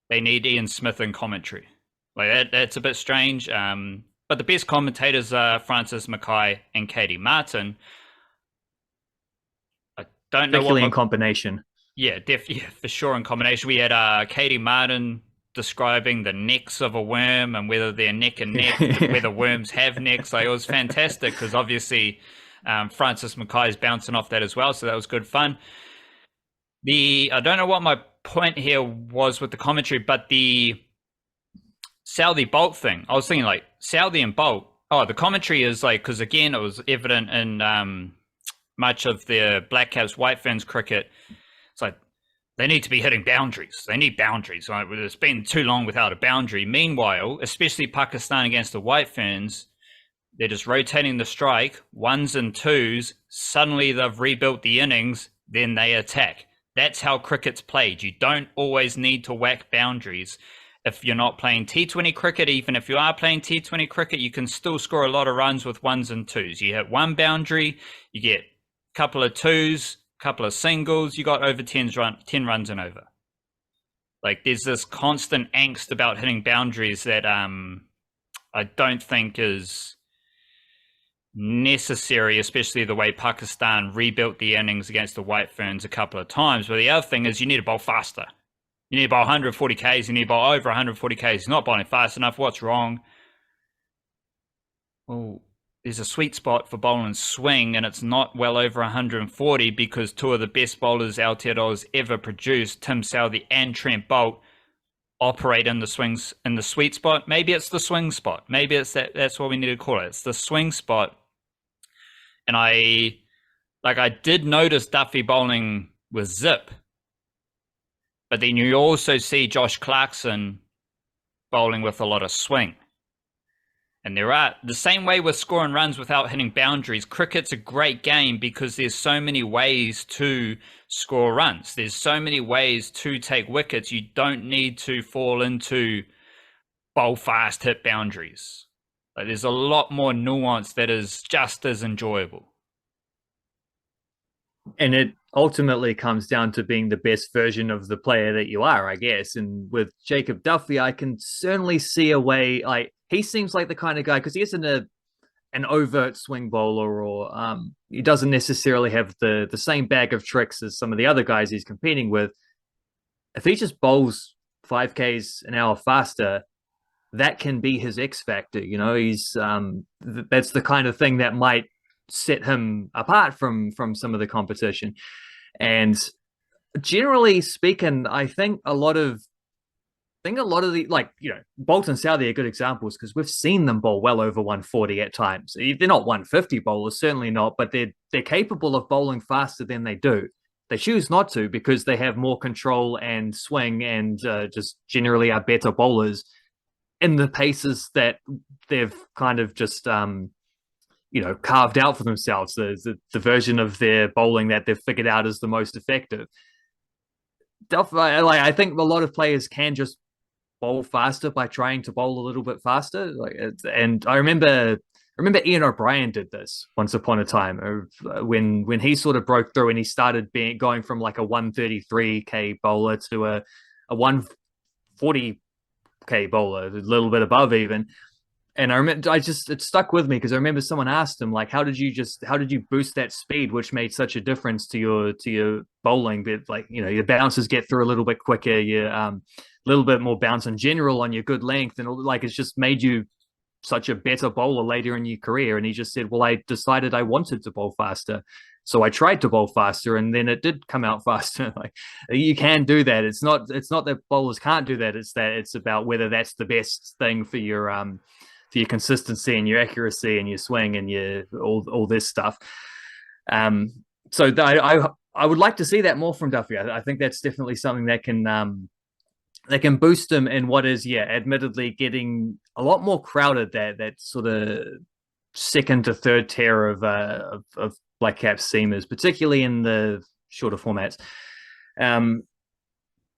they need Ian Smith in commentary. Like that's a bit strange. But the best commentators are Francis Mackay and Katie Martin. I don't know particularly what in combination. Yeah, for sure in combination. We had Katie Martin describing the necks of a worm and whether they're neck and neck, whether worms have necks. Like, it was fantastic because obviously Francis Mackay is bouncing off that as well, so that was good fun. I don't know what my point here was with the commentary, but the Southey Bolt thing, I was thinking like Southey and Bolt. Oh, the commentary is like, because again, it was evident in much of the Blackcaps White Ferns cricket. It's like they need to be hitting boundaries. They need boundaries. Like, it's been too long without a boundary. Meanwhile, especially Pakistan against the White Ferns, they're just rotating the strike, ones and twos. Suddenly they've rebuilt the innings, then they attack. That's how cricket's played. You don't always need to whack boundaries. If you're not playing T20 cricket, even if you are playing T20 cricket, you can still score a lot of runs with ones and twos. You hit one boundary, you get a couple of twos, couple of singles, you got over 10 runs and over. Like, there's this constant angst about hitting boundaries that I don't think is necessary, especially the way Pakistan rebuilt the innings against the White Ferns a couple of times. But the other thing is you need to bowl faster. You need to bowl 140 Ks, you need to bowl over 140 Ks. He's not bowling fast enough. What's wrong? Well, there's a sweet spot for bowling swing, and it's not well over 140 because two of the best bowlers Aotearoa's ever produced, Tim Southey and Trent Boult, operate in the swings in the sweet spot. Maybe it's the swing spot. Maybe it's that's what we need to call it. It's the swing spot. And I did notice Duffy bowling with zip. But then you also see Josh Clarkson bowling with a lot of swing. And there are the same way with scoring runs without hitting boundaries. Cricket's a great game because there's so many ways to score runs. There's so many ways to take wickets. You don't need to fall into bowl fast, hit boundaries. Like, there's a lot more nuance that is just as enjoyable. And it ultimately comes down to being the best version of the player that you are, I guess. And with Jacob Duffy, I can certainly see a way, like, he seems like the kind of guy, because he isn't an overt swing bowler, or he doesn't necessarily have the same bag of tricks as some of the other guys he's competing with. If he just bowls 5Ks an hour faster, that can be his X factor. You know, he's that's the kind of thing that might set him apart from some of the competition. And generally speaking, I think a lot of the, like, you know, Boult and Southey are good examples because we've seen them bowl well over 140 at times. They're not 150 bowlers, certainly not, but they're capable of bowling faster than they do. They choose not to because they have more control and swing and just generally are better bowlers in the paces that they've kind of just carved out for themselves, the version of their bowling that they've figured out is the most effective. I think a lot of players can just bowl faster by trying to bowl a little bit faster. And I remember Ian O'Brien did this once upon a time when he sort of broke through and he started going from like a 133K bowler to a 140K bowler, a little bit above even. And I remember, it stuck with me because I remember someone asked him, like, how did you boost that speed, which made such a difference to your bowling? But, like, you know, your bounces get through a little bit quicker, you a little bit more bounce in general on your good length, and like it's just made you such a better bowler later in your career. And he just said, well, I decided I wanted to bowl faster, so I tried to bowl faster, and then it did come out faster. Like, you can do that. It's not that bowlers can't do that. It's about whether that's the best thing for your consistency and your accuracy and your swing and your all this stuff. So I would like to see that more from Duffy. I think that's definitely something that can boost him in what is, admittedly getting a lot more crowded, that sort of second to third tier of Blackcaps seamers, particularly in the shorter formats.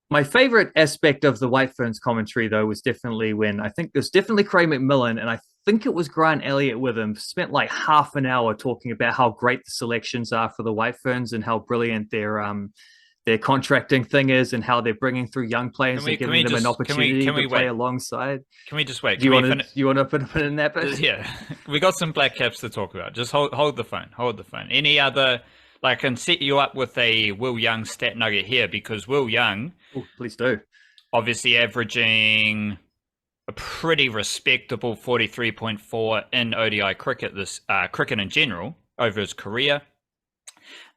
My favorite aspect of the White Ferns commentary, though, was definitely when I think it was definitely Craig McMillan, and I think it was Grant Elliott with him, spent like half an hour talking about how great the selections are for the White Ferns and how brilliant their contracting thing is and how they're bringing through young players and giving them an opportunity to play alongside. Can we just wait? Do you want to put a pin in that bit? Yeah, we got some Blackcaps to talk about. Just hold the phone. Hold the phone. Any other? Like, I can set you up with a Will Young stat nugget here because Will Young, please do, obviously averaging a pretty respectable 43.4 in ODI cricket, cricket in general over his career.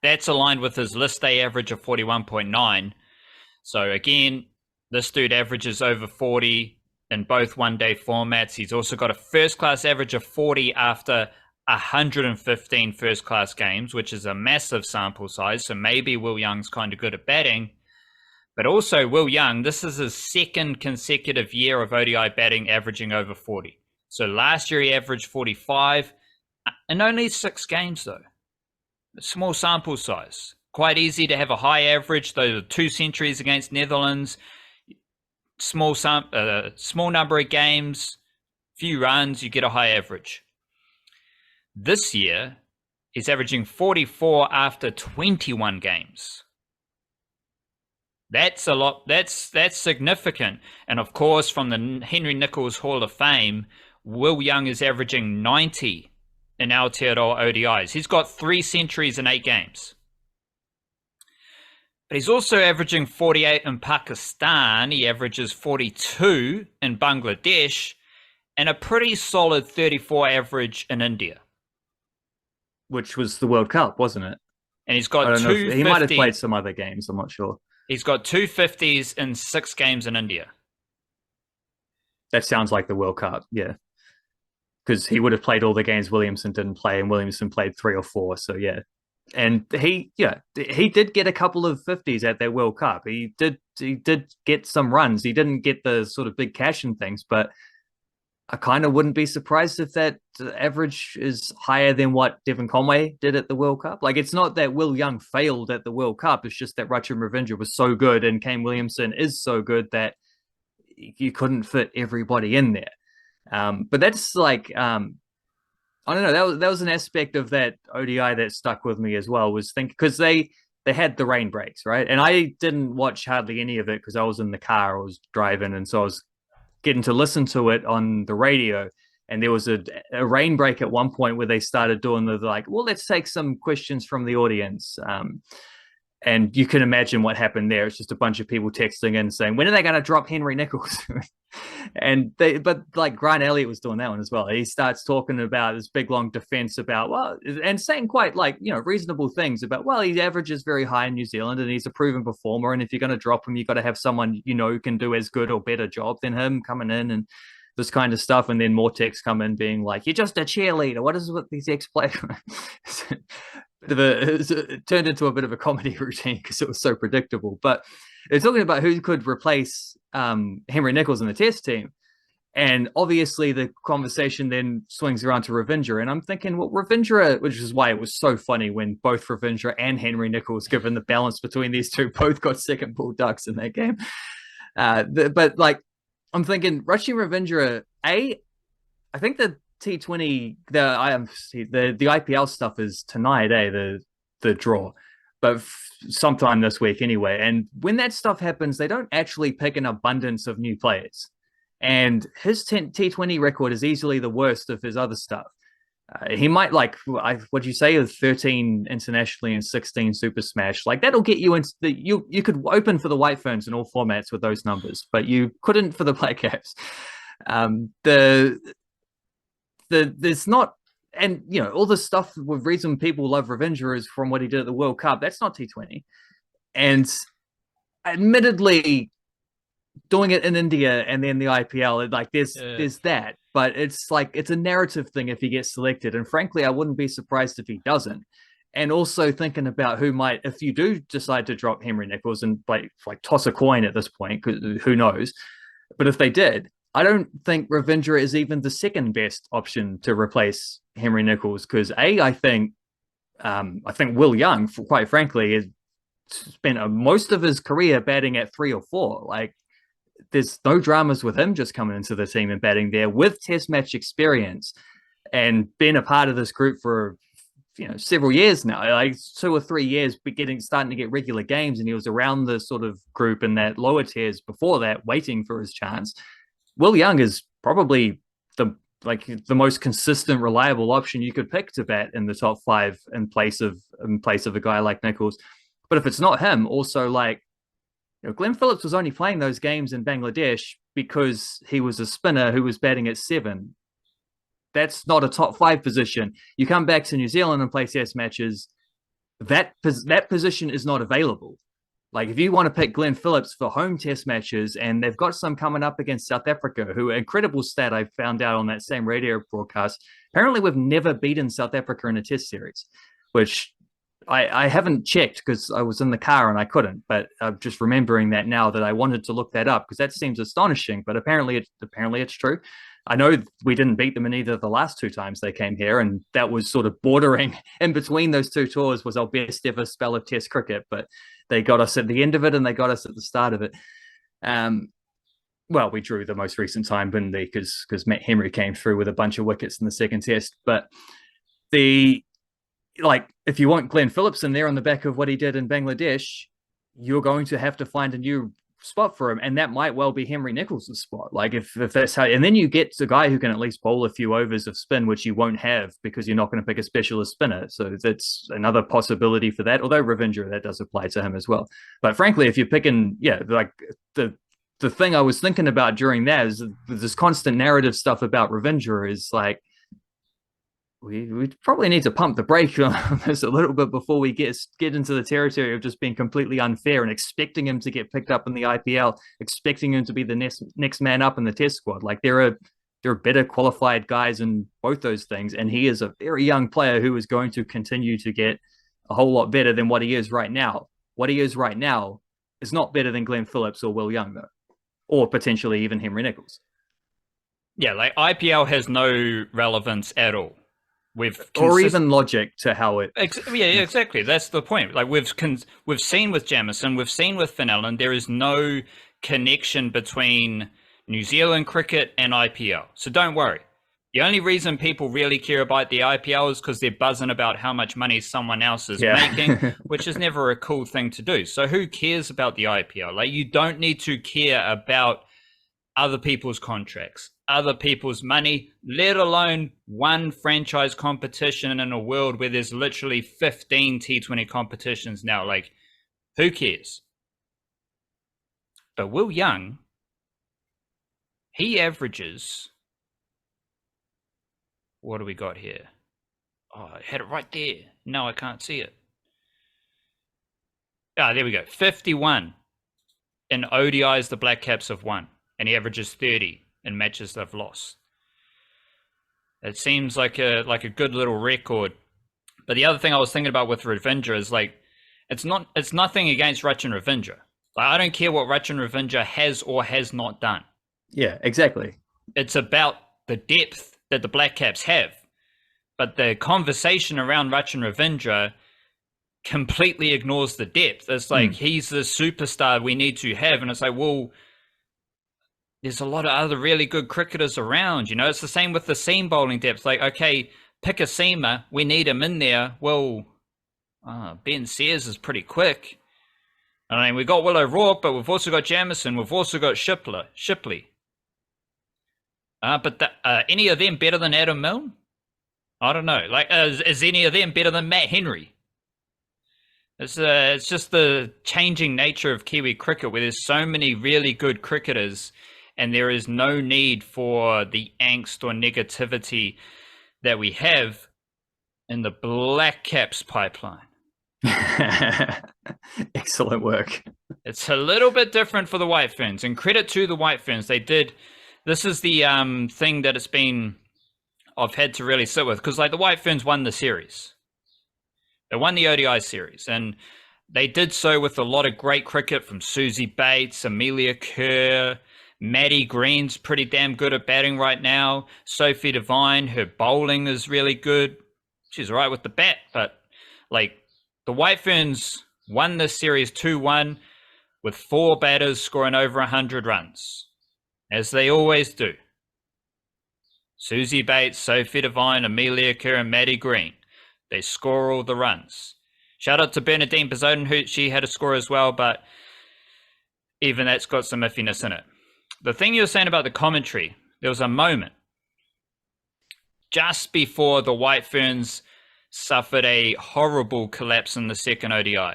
That's aligned with his list day average of 41.9. So again, this dude averages over 40 in both one-day formats. He's also got a first-class average of 40 after 115 first-class games, which is a massive sample size. So maybe Will Young's kind of good at batting. But also Will Young, this is his second consecutive year of ODI batting averaging over 40. So last year he averaged 45 in only 6 games though. Small sample size. Quite easy to have a high average, though 2 centuries against Netherlands. Small number of games, few runs, you get a high average. This year, he's averaging 44 after 21 games. That's a lot. That's significant. And of course, from the Henry Nicholls Hall of Fame, Will Young is averaging 90 in Aotearoa ODIs. He's got 3 centuries in 8 games. But he's also averaging 48 in Pakistan. He averages 42 in Bangladesh and a pretty solid 34 average in India. Which was the World Cup, wasn't it? And he's got 250. He might have played some other games, I'm not sure. He's got 250s in 6 games in India. That sounds like the World Cup, yeah. Because he would have played all the games Williamson didn't play, and Williamson played 3 or 4. So yeah, and he did get a couple of 50s at that World Cup. He did get some runs. He didn't get the sort of big cash and things, but I kind of wouldn't be surprised if that average is higher than what Devon Conway did at the World Cup. Like, it's not that Will Young failed at the World Cup. It's just that Rachin Ravindra was so good and Kane Williamson is so good that you couldn't fit everybody in there. But that's like, I don't know, that was an aspect of that ODI that stuck with me as well, was thinking, because they had the rain breaks, right? And I didn't watch hardly any of it because I was in the car, I was driving, and so I was getting to listen to it on the radio. And there was a rain break at one point where they started doing the like, well, let's take some questions from the audience. And you can imagine what happened there. It's just a bunch of people texting in saying, when are they going to drop Henry Nicholls? But like Grant Elliott was doing that one as well. He starts talking about this big long defense about, well, and saying quite like, reasonable things about, well, he averages very high in New Zealand and he's a proven performer. And if you're going to drop him, you've got to have someone, who can do as good or better job than him coming in and this kind of stuff. And then more texts come in being like, you're just a cheerleader. What is it with these ex-players? It turned into a bit of a comedy routine because it was so predictable. But it's talking about who could replace Henry Nicholls in the Test team. And obviously the conversation then swings around to Ravindra. And I'm thinking, well, Ravindra, which is why it was so funny when both Ravindra and Henry Nicholls, given the balance between these two, both got second ball ducks in that game. But like, I'm thinking Rachin Ravindra, I think the T20, the IPL stuff is tonight, the draw, but sometime this week anyway. And when that stuff happens, they don't actually pick an abundance of new players. And his T20 record is easily the worst of his other stuff. He might what'd you say, 13 internationally and 16 Super Smash. Like, that'll get you into you could open for the White Ferns in all formats with those numbers, but you couldn't for the Blackcaps. There's not, and all the stuff with reason people love Ravindra is from what he did at the World Cup. That's not T20, and admittedly, doing it in India and then the IPL, like there's that, but it's like it's a narrative thing if he gets selected, and frankly, I wouldn't be surprised if he doesn't. And also thinking about who might, if you do decide to drop Henry Nicholls and like toss a coin at this point, because who knows, but if they did, I don't think Ravindra is even the second best option to replace Henry Nicholls, because I think Will Young, quite frankly, has spent most of his career batting at 3 or 4. Like, there's no dramas with him just coming into the team and batting there with test match experience and been a part of this group for several years now, like 2 or 3 years, starting to get regular games, and he was around the sort of group in that lower tiers before that, waiting for his chance. Will Young is probably the most consistent, reliable option you could pick to bat in the top five in place of a guy like Nichols. But if it's not him, also Glenn Phillips was only playing those games in Bangladesh because he was a spinner who was batting at 7. That's not a top 5 position. You come back to New Zealand and play test matches, that position is not available. Like, if you want to pick Glenn Phillips for home test matches, and they've got some coming up against South Africa, who, incredible stat I found out on that same radio broadcast, apparently we've never beaten South Africa in a test series, which I haven't checked because I was in the car and I couldn't, but I'm just remembering that now, that I wanted to look that up because that seems astonishing, but apparently it's true. I know we didn't beat them in either of the last 2 times they came here, and that was sort of bordering in between those 2 tours was our best ever spell of test cricket, but they got us at the end of it and they got us at the start of it. Well, we drew the most recent time, didn't they? Because Matt Henry came through with a bunch of wickets in the second test. But if you want Glenn Phillips in there on the back of what he did in Bangladesh, you're going to have to find a new spot for him, and that might well be Henry Nichols' spot. Like, if that's how, and then you get a guy who can at least bowl a few overs of spin, which you won't have because you're not going to pick a specialist spinner. So that's another possibility for that. Although Ravindra, that does apply to him as well. But frankly, if you're picking, the thing I was thinking about during that is this constant narrative stuff about Ravindra is like, we probably need to pump the brake on this a little bit before we get into the territory of just being completely unfair and expecting him to get picked up in the IPL, expecting him to be the next man up in the test squad. Like, there are better qualified guys in both those things, and he is a very young player who is going to continue to get a whole lot better than what he is right now. What he is right now is not better than Glenn Phillips or Will Young, though, or potentially even Henry Nichols. Yeah, like IPL has no relevance at all. Or even logic to how it. Yeah, exactly. That's the point. Like, we've seen with Jamieson, we've seen with Finn, there is no connection between New Zealand cricket and IPL. So don't worry. The only reason people really care about the IPL is because they're buzzing about how much money someone else is making, which is never a cool thing to do. So who cares about the IPL? Like, you don't need to care about other people's contracts, other people's money, let alone one franchise competition in a world where there's literally 15 T20 competitions now. Like, who cares? But Will Young, he averages, what do we got here? Oh, I had it right there. No, I can't see it. Ah, there we go. 51 in ODIs the Blackcaps have won, and he averages 30 in matches they've lost. It seems like a good little record. But the other thing I was thinking about with Ravindra is, like, it's nothing against Rachin Ravindra. Like, I don't care what Rachin Ravindra has or has not done. Yeah, exactly. It's about the depth that the Blackcaps have. But the conversation around Rachin Ravindra completely ignores the depth. It's like, he's the superstar we need to have. And it's like, well, there's a lot of other really good cricketers around, you know. It's the same with the seam bowling depth. Like, okay, pick a seamer, we need him in there. Well, Ben Sears is pretty quick. I mean, we've got Will O'Rourke, but we've also got Jamieson, we've also got Shipley. But any of them better than Adam Milne? I don't know. Like, is any of them better than Matt Henry? It's just the changing nature of Kiwi cricket, where there's so many really good cricketers, and there is no need for the angst or negativity that we have in the Blackcaps pipeline. Excellent work. It's a little bit different for the White Ferns, and credit to the White Ferns. They did. This is the thing that I've had to really sit with, because, like, the White Ferns won the series. They won the ODI series, and they did so with a lot of great cricket from Susie Bates, Amelia Kerr, Maddie Green's pretty damn good at batting right now. Sophie Devine, her bowling is really good. She's all right with the bat, but, like, the White Ferns won this series 2-1 with 4 batters scoring over 100 runs, as they always do. Susie Bates, Sophie Devine, Amelia Kerr, and Maddie Green. They score all the runs. Shout out to Bernadine Bezodenhout. She had a score as well, but even that's got some iffiness in it. The thing you were saying about the commentary, there was a moment just before the White Ferns suffered a horrible collapse in the second ODI.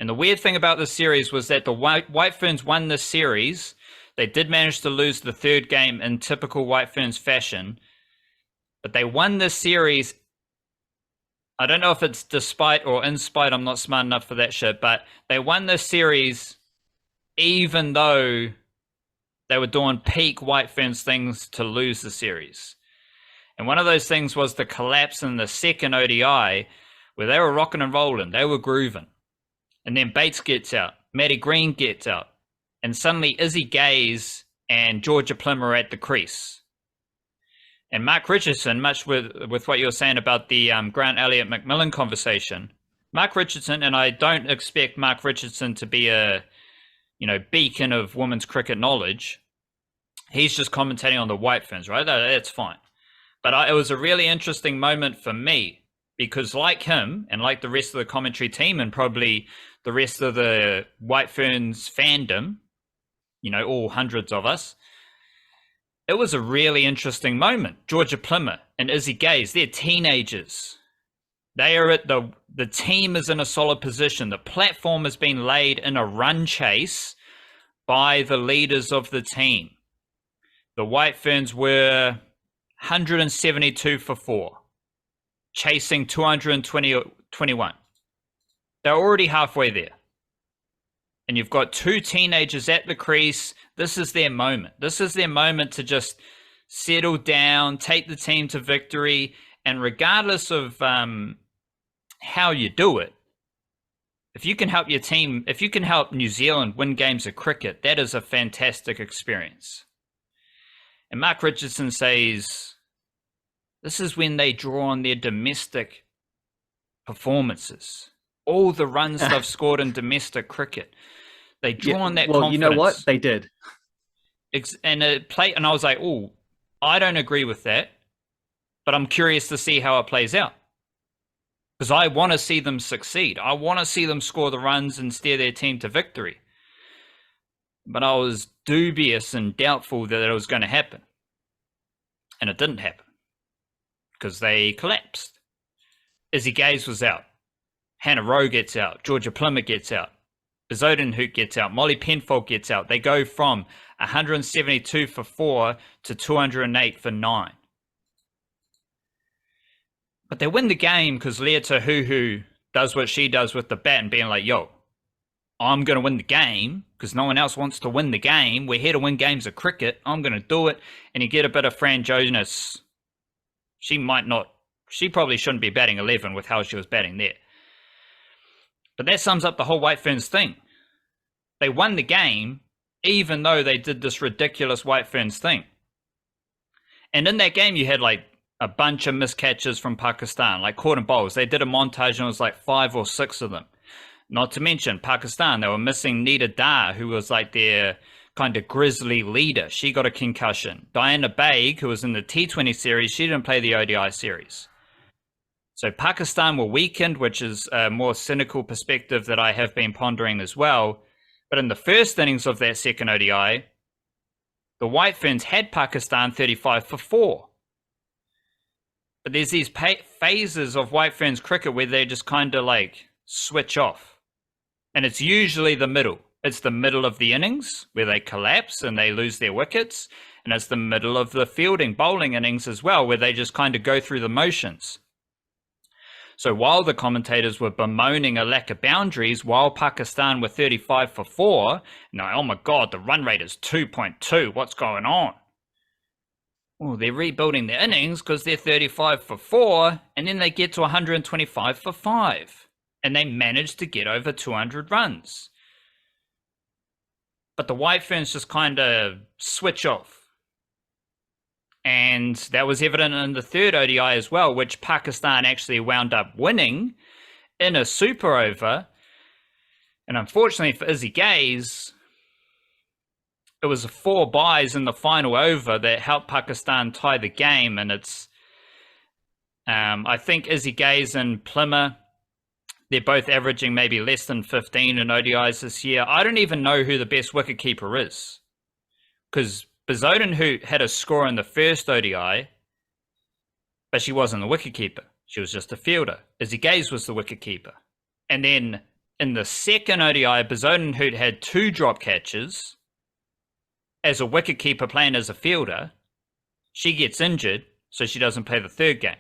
And the weird thing about this series was that the White Ferns won this series. They did manage to lose the third game in typical White Ferns fashion, but they won this series. I don't know if it's despite or in spite. I'm not smart enough for that shit, but they won this series even though they were doing peak White Ferns things to lose the series. And one of those things was the collapse in the second ODI where they were rocking and rolling. They were grooving. And then Bates gets out. Maddie Green gets out. And suddenly Izzy Gaze and Georgia Plym are at the crease. And Mark Richardson, much with what you were saying about the Grant Elliott McMillan conversation, Mark Richardson, and I don't expect Mark Richardson to be a beacon of women's cricket knowledge. He's just commentating on the White Ferns, right? That's fine. But it was a really interesting moment for me because like him and like the rest of the commentary team and probably the rest of the White Ferns fandom, all hundreds of us, it was a really interesting moment. Georgia Plymmer and Izzy Gaze, they're teenagers. They are at the team is in a solid position. The platform has been laid in a run chase by the leaders of the team. The White Ferns were 172 for 4, chasing 221. They're already halfway there. And you've got 2 teenagers at the crease. This is their moment. This is their moment to just settle down, take the team to victory. And regardless of how you do it, if you can help your team, if you can help New Zealand win games of cricket, that is a fantastic experience. And Mark Richardson says, this is when they draw on their domestic performances. All the runs they've scored in domestic cricket. They draw on that confidence. Well, you know what? They did. And I was like, oh, I don't agree with that, but I'm curious to see how it plays out. Because I want to see them succeed. I want to see them score the runs and steer their team to victory. But I was dubious and doubtful that it was going to happen. And it didn't happen. Because they collapsed. Izzy Gaze was out. Hannah Rowe gets out. Georgia Plymmer gets out. Bezodenhout gets out. Molly Penfold gets out. They go from 172 for 4 to 208 for 9. But they win the game because Lea Tahuhu does what she does with the bat and being like, yo, I'm going to win the game because no one else wants to win the game. We're here to win games of cricket. I'm going to do it. And you get a bit of Fran Jonas. She probably shouldn't be batting 11 with how she was batting there. But that sums up the whole White Ferns thing. They won the game even though they did this ridiculous White Ferns thing. And in that game, you had like a bunch of miscatches from Pakistan, like caught in bowls. They did a montage and it was like 5 or 6 of them. Not to mention Pakistan, they were missing Nida Dar, who was like their kind of grisly leader. She got a concussion. Diana Baig, who was in the T20 series, she didn't play the ODI series. So Pakistan were weakened, which is a more cynical perspective that I have been pondering as well. But in the first innings of that second ODI, the White Ferns had Pakistan 35 for 4. But there's these phases of White Ferns cricket where they just kind of like switch off. And it's usually the middle. It's the middle of the innings where they collapse and they lose their wickets. And it's the middle of the fielding, bowling innings as well, where they just kind of go through the motions. So while the commentators were bemoaning a lack of boundaries, while Pakistan were 35 for 4, oh my God, the run rate is 2.2. What's going on? Well, they're rebuilding their innings because they're 35 for 4, and then they get to 125 for 5. And they managed to get over 200 runs. But the White Ferns just kind of switch off. And that was evident in the third ODI as well, which Pakistan actually wound up winning in a super over. And unfortunately for Izzy Gaze, it was 4 byes in the final over that helped Pakistan tie the game. And it's, I think Izzy Gaze and Plimmer, they're both averaging maybe less than 15 in ODIs this year. I don't even know who the best wicketkeeper is, because Bezuidenhout had a score in the first ODI, but she wasn't the wicketkeeper. She was just a fielder. Izzy Gaze was the wicketkeeper. And then in the second ODI, Bezuidenhout had 2 drop catches as a wicketkeeper playing as a fielder. She gets injured, so she doesn't play the third game.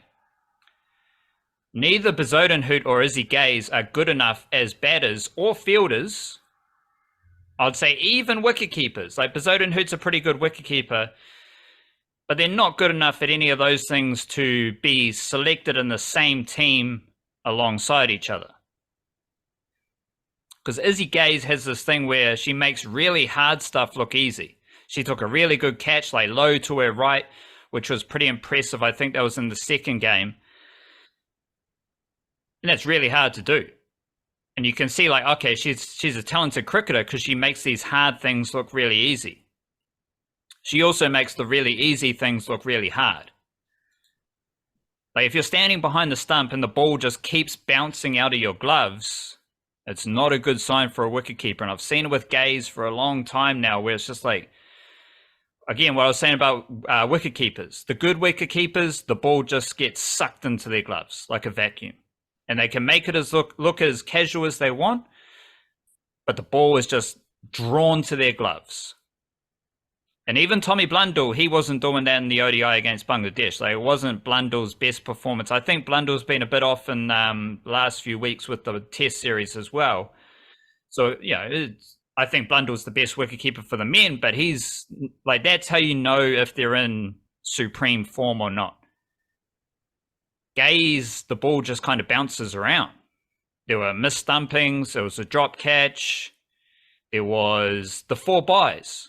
Neither Bezuidenhout or Izzy Gaze are good enough as batters or fielders. I'd say even wicketkeepers. Like Bezuidenhout's a pretty good wicketkeeper, but they're not good enough at any of those things to be selected in the same team alongside each other. Because Izzy Gaze has this thing where she makes really hard stuff look easy. She took a really good catch, like low to her right, which was pretty impressive. I think that was in the second game. And that's really hard to do. And you can see, like, okay, she's a talented cricketer because she makes these hard things look really easy. She also makes the really easy things look really hard. Like, if you're standing behind the stump and the ball just keeps bouncing out of your gloves, it's not a good sign for a wicketkeeper. And I've seen it with Gaze for a long time now, where it's just like, again, what I was saying about wicketkeepers. The good wicketkeepers, the ball just gets sucked into their gloves like a vacuum. And they can make it as look as casual as they want, but the ball is just drawn to their gloves. And even Tommy Blundell, he wasn't doing that in the ODI against Bangladesh. Like, it wasn't Blundell's best performance. I think Blundell's been a bit off in last few weeks with the Test series as well. So, yeah, I think Blundell's the best wicketkeeper for the men, but he's like, that's how you know if they're in supreme form or not. Gaze, the ball just kind of bounces around. There were missed stumpings, there was a drop catch, there was the 4 byes.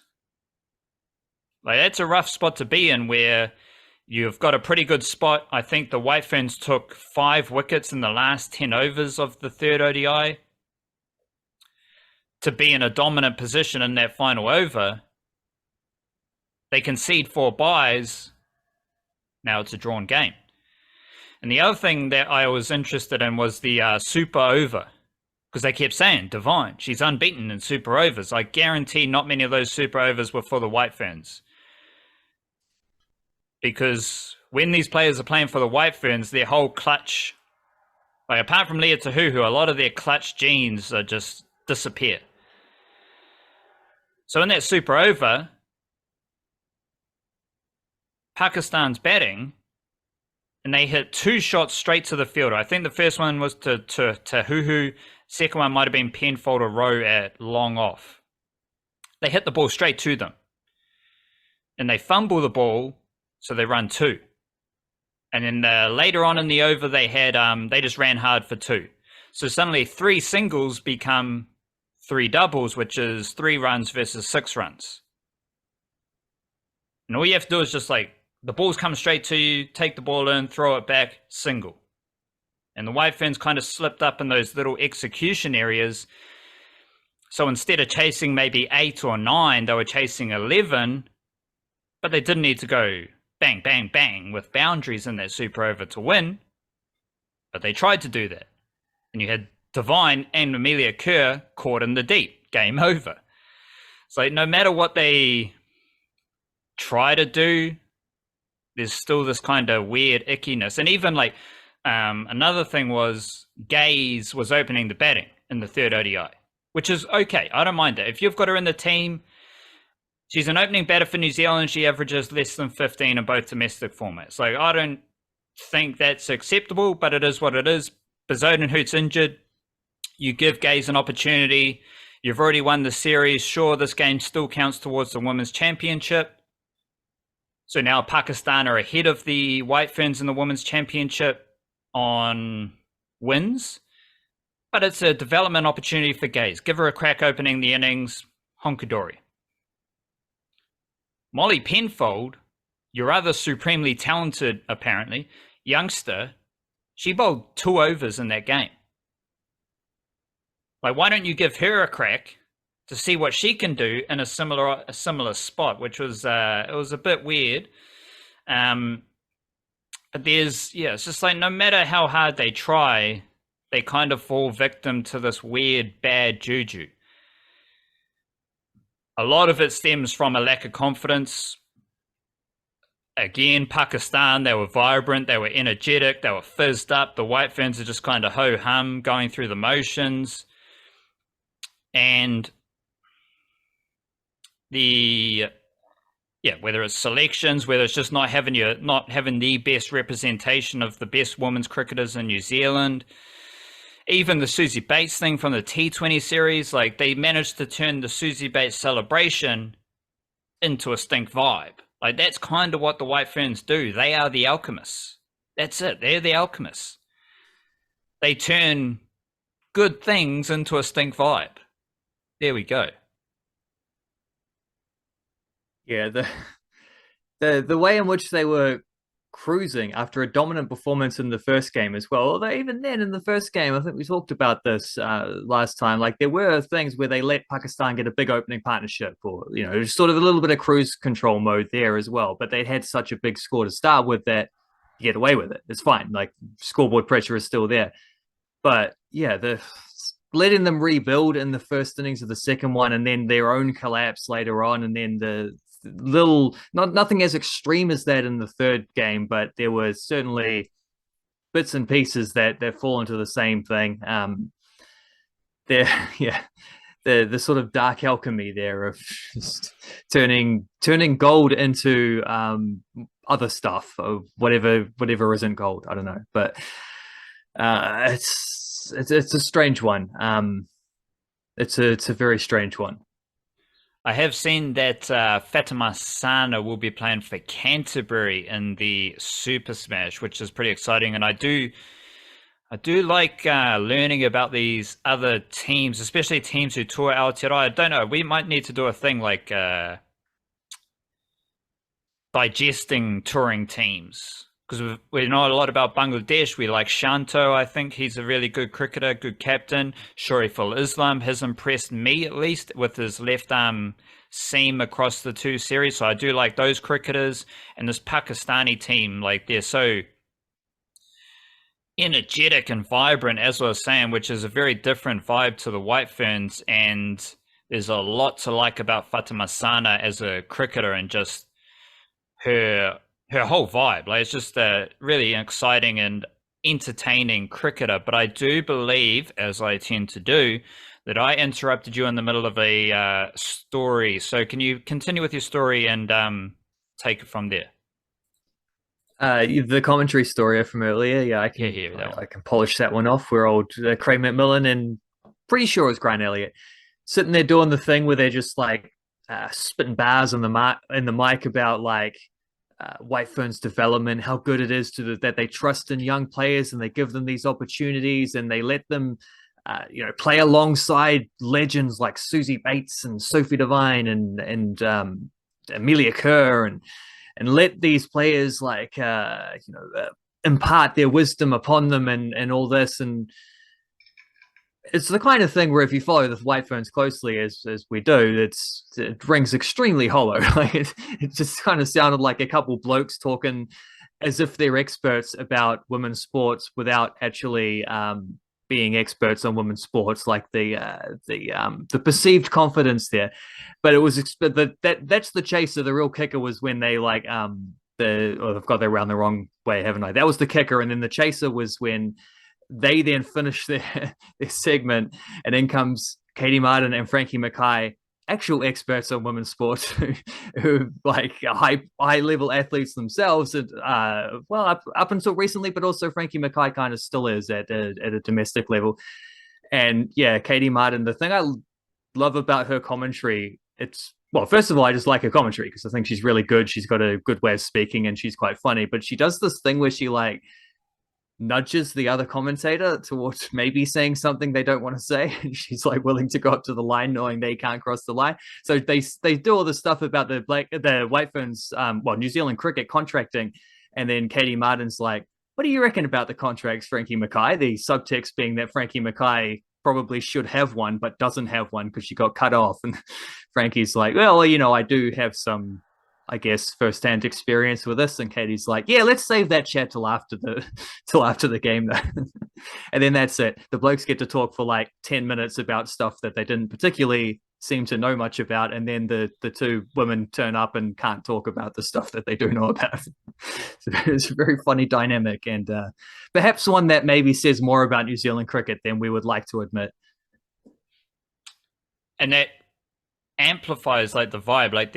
Like, that's a rough spot to be in, where you've got a pretty good spot. I think the White Ferns took 5 wickets in the last 10 overs of the third ODI to be in a dominant position in that final over. They concede 4 byes. Now it's a drawn game. And the other thing that I was interested in was the super over, because they kept saying, Divine, she's unbeaten in super overs. I guarantee not many of those super overs were for the White Ferns. Because when these players are playing for the White Ferns, their whole clutch, like apart from Leah Tahuhu, a lot of their clutch genes are just disappear. So in that super over, Pakistan's batting, and they hit 2 shots straight to the fielder. I think the first one was to Tahuhu. Second one might have been Penfold or Rowe at long off. They hit the ball straight to them. And they fumble the ball, so they run 2. And then later on in the over, they had they just ran hard for 2. So suddenly 3 singles become 3 doubles, which is 3 runs versus 6 runs. And all you have to do is just like, the ball's come straight to you, take the ball in, throw it back, single. And the White Ferns kind of slipped up in those little execution areas. So instead of chasing maybe 8 or 9, they were chasing 11, but they didn't need to go bang, bang, bang with boundaries in that super over to win. But they tried to do that. And you had Divine and Amelia Kerr caught in the deep. Game over. It's like, no matter what they try to do, there's still this kind of weird ickiness. And even like another thing was Gaze was opening the batting in the third ODI, which is okay. I don't mind that. If you've got her in the team, she's an opening batter for New Zealand. She averages less than 15 in both domestic formats. Like, I don't think that's acceptable, but it is what it is. Bezuidenhout's injured. You give Gaze an opportunity. You've already won the series. Sure, this game still counts towards the Women's Championship. So now Pakistan are ahead of the White Ferns in the Women's Championship on wins. But it's a development opportunity for Gaze. Give her a crack opening the innings. Honkadori. Molly Penfold, your other supremely talented, apparently, youngster, she bowled 2 overs in that game. Like, why don't you give her a crack to see what she can do in a similar spot, which was it was a bit weird. But it's just like no matter how hard they try, they kind of fall victim to this weird bad juju. A lot of it stems from a lack of confidence. Again, Pakistan, they were vibrant, they were energetic, they were fizzed up. The White Ferns are just kind of ho-hum, going through the motions. And whether it's selections, whether it's just not having the best representation of the best women's cricketers in New Zealand, even the Susie Bates thing from the T20 series, like they managed to turn the Susie Bates celebration into a stink vibe. Like that's kind of what the White Ferns do. They are the alchemists. That's it. They're the alchemists. They turn good things into a stink vibe. There we go. Yeah, the way in which they were cruising after a dominant performance in the first game as well. Although even then in the first game, I think we talked about this last time, like there were things where they let Pakistan get a big opening partnership or, sort of a little bit of cruise control mode there as well. But they had such a big score to start with that you get away with it. It's fine. Like scoreboard pressure is still there. But yeah, letting them rebuild in the first innings of the second one and then their own collapse later on and then the nothing as extreme as that in the third game, but there were certainly bits and pieces that fall into the same thing. The sort of dark alchemy there of just turning gold into other stuff or whatever isn't gold. I don't know, but it's a strange one. It's a very strange one. I have seen that Fatima Sana will be playing for Canterbury in the Super Smash, which is pretty exciting. And I do like learning about these other teams, especially teams who tour Aotearoa. I don't know. We might need to do a thing like digesting touring teams. Because we know a lot about Bangladesh. We like Shanto. I think he's a really good cricketer, good captain. Shoriful Islam has impressed me, at least, with his left arm seam across the two series. So I do like those cricketers. And this Pakistani team, like they're so energetic and vibrant, as I was saying, which is a very different vibe to the White Ferns. And there's a lot to like about Fatima Sana as a cricketer and just her whole vibe. Like it's just a really exciting and entertaining cricketer. But I do believe, as I tend to do, that I interrupted you in the middle of a story. So can you continue with your story and take it from there? The commentary story from earlier, yeah, I can polish that one off. We're old Craig McMillan and pretty sure it was Grant Elliott sitting there doing the thing where they're just like spitting bars on the mic about like White Ferns development, how good it is that they trust in young players and they give them these opportunities and they let them, play alongside legends like Susie Bates and Sophie Devine and Amelia Kerr and let these players like impart their wisdom upon them and all this. And it's the kind of thing where if you follow the White Ferns closely as we do, it rings extremely hollow. Like it just kind of sounded like a couple blokes talking as if they're experts about women's sports without actually being experts on women's sports, like the perceived confidence there. But it was that's the chaser. The real kicker was when they like I've got that around the wrong way, haven't I? That was the kicker, and then the chaser was when they then finish their segment, and then comes Katie Martin and Frankie Mackay, actual experts on women's sports who like high level athletes themselves. And up until recently, but also Frankie Mackay kind of still is at a domestic level. And yeah, Katie Martin. The thing I love about her commentary, first of all, I just like her commentary because I think she's really good. She's got a good way of speaking and she's quite funny. But she does this thing where she like nudges the other commentator towards maybe saying something they don't want to say. And she's like willing to go up to the line knowing they can't cross the line. So they do all this stuff about the White Ferns, New Zealand cricket contracting. And then Katie Martin's like, what do you reckon about the contracts, Frankie Mackay? The subtext being that Frankie Mackay probably should have one, but doesn't have one because she got cut off. And Frankie's like, well, you know, I do have some, I guess, first-hand experience with this. And Katie's like, yeah, let's save that chat till after the till after the game, though. And then that's it. The blokes get to talk for like 10 minutes about stuff that they didn't particularly seem to know much about, and then the two women turn up and can't talk about the stuff that they do know about. So it's a very funny dynamic, and perhaps one that maybe says more about New Zealand cricket than we would like to admit. And that amplifies like the vibe. Like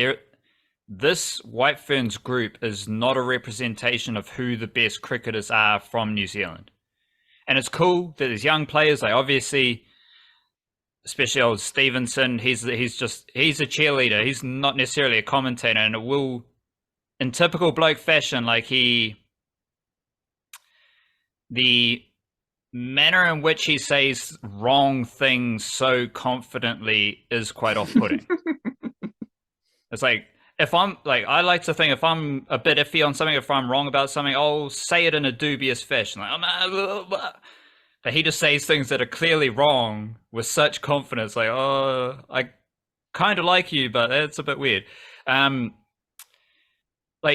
this White Ferns group is not a representation of who the best cricketers are from New Zealand. And it's cool that there's young players, like obviously, especially old Stevenson, he's a cheerleader. He's not necessarily a commentator, and it will, in typical bloke fashion, like the manner in which he says wrong things so confidently is quite off-putting. It's like, I like to think if I'm a bit iffy on something, if I'm wrong about something, I'll say it in a dubious fashion. Like, but he just says things that are clearly wrong with such confidence. Like, oh, I kind of like you, but it's a bit weird. Like,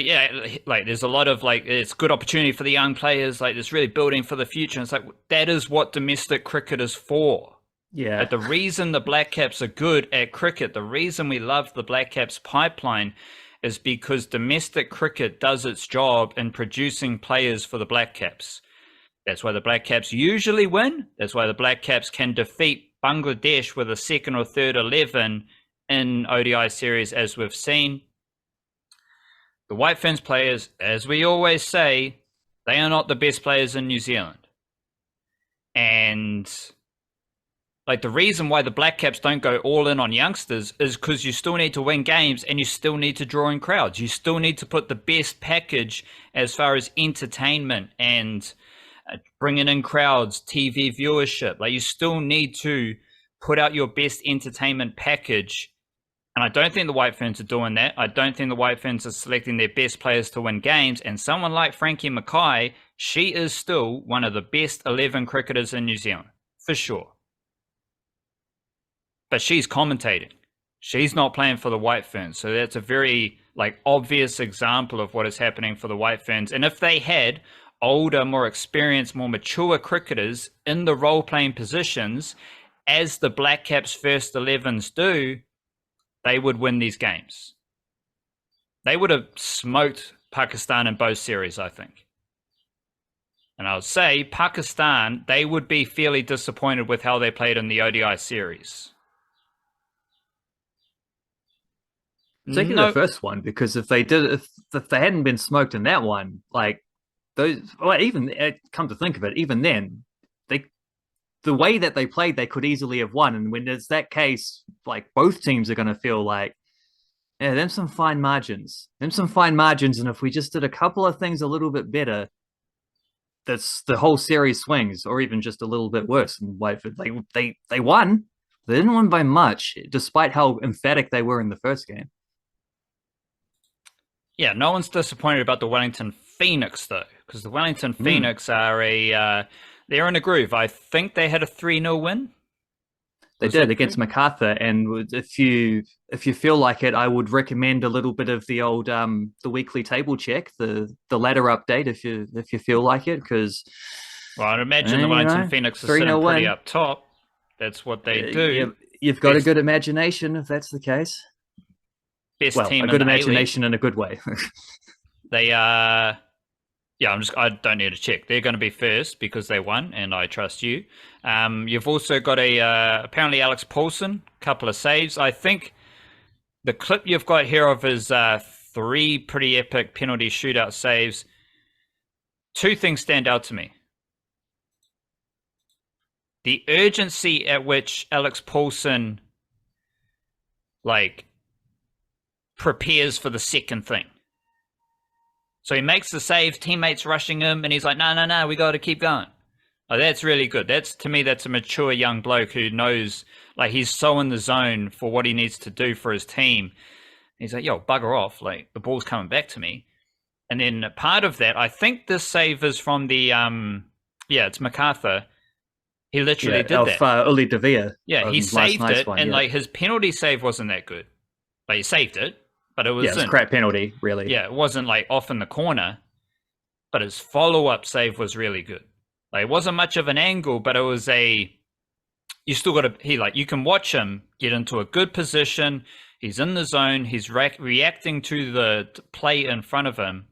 yeah, like there's a lot of like, it's good opportunity for the young players. Like, it's really building for the future. And it's like, that is what domestic cricket is for. Yeah. But the reason the Blackcaps are good at cricket, the reason we love the Blackcaps pipeline is because domestic cricket does its job in producing players for the Blackcaps. That's why the Blackcaps usually win. That's why the Blackcaps can defeat Bangladesh with a second or third 11 in ODI series, as we've seen. The White Ferns players, as we always say, they are not the best players in New Zealand. And like the reason why the Blackcaps don't go all in on youngsters is because you still need to win games and you still need to draw in crowds. You still need to put the best package as far as entertainment and bringing in crowds, TV viewership. Like, you still need to put out your best entertainment package. And I don't think the White Ferns are doing that. I don't think the White Ferns are selecting their best players to win games. And someone like Frankie Mackay, she is still one of the best 11 cricketers in New Zealand, for sure. But she's commentating. She's not playing for the White Ferns. So that's a very like obvious example of what is happening for the White Ferns. And if they had older, more experienced, more mature cricketers in the role-playing positions, as the Blackcaps first 11s do, they would win these games. They would have smoked Pakistan in both series, I think. And I would say Pakistan, they would be fairly disappointed with how they played in the ODI series. Particularly the first one, because if they hadn't been smoked in that one, like those, well, even come to think of it, even then, the way that they played, they could easily have won. And when it's that case, like both teams are going to feel like, yeah, them some fine margins. And if we just did a couple of things a little bit better, that's the whole series swings, or even just a little bit worse. And Whiteford, they won. They didn't win by much, despite how emphatic they were in the first game. Yeah, no one's disappointed about the Wellington Phoenix, though, because the Wellington Phoenix are they're in a groove. I think they had a 3-0 win. They did against MacArthur, and if you feel like it, I would recommend a little bit of the old the weekly table check, the ladder update, if you feel like it, because well, I'd imagine the Wellington Phoenix is sitting pretty up top. That's what they do. You've got a good imagination if that's the case. Best team, a good imagination in a good way. They are. Yeah, I don't need to check. They're going to be first because they won, and I trust you. You've also got apparently Alex Paulson, couple of saves. I think the clip you've got here of his 3 pretty epic penalty shootout saves. 2 things stand out to me. The urgency at which Alex Paulson prepares for the second thing. So he makes the save, teammates rushing him, and he's like, no, we got to keep going. Oh, that's really good. To me, that's a mature young bloke who knows, he's so in the zone for what he needs to do for his team. He's like, yo, bugger off. The ball's coming back to me. And then part of that, I think this save is from the, it's MacArthur. He literally Yeah, did that. Uli De Vere Yeah, he last saved night's it, one. and Yeah, like his penalty save wasn't that good. Like he saved it, but it yeah, was it's a in. crap penalty, really. Yeah, it wasn't like off in the corner, but his follow up save was really good. Like it wasn't much of an angle, but it was a. You still got to. He like you can watch him get into a good position. He's in the zone. He's reacting to the play in front of him,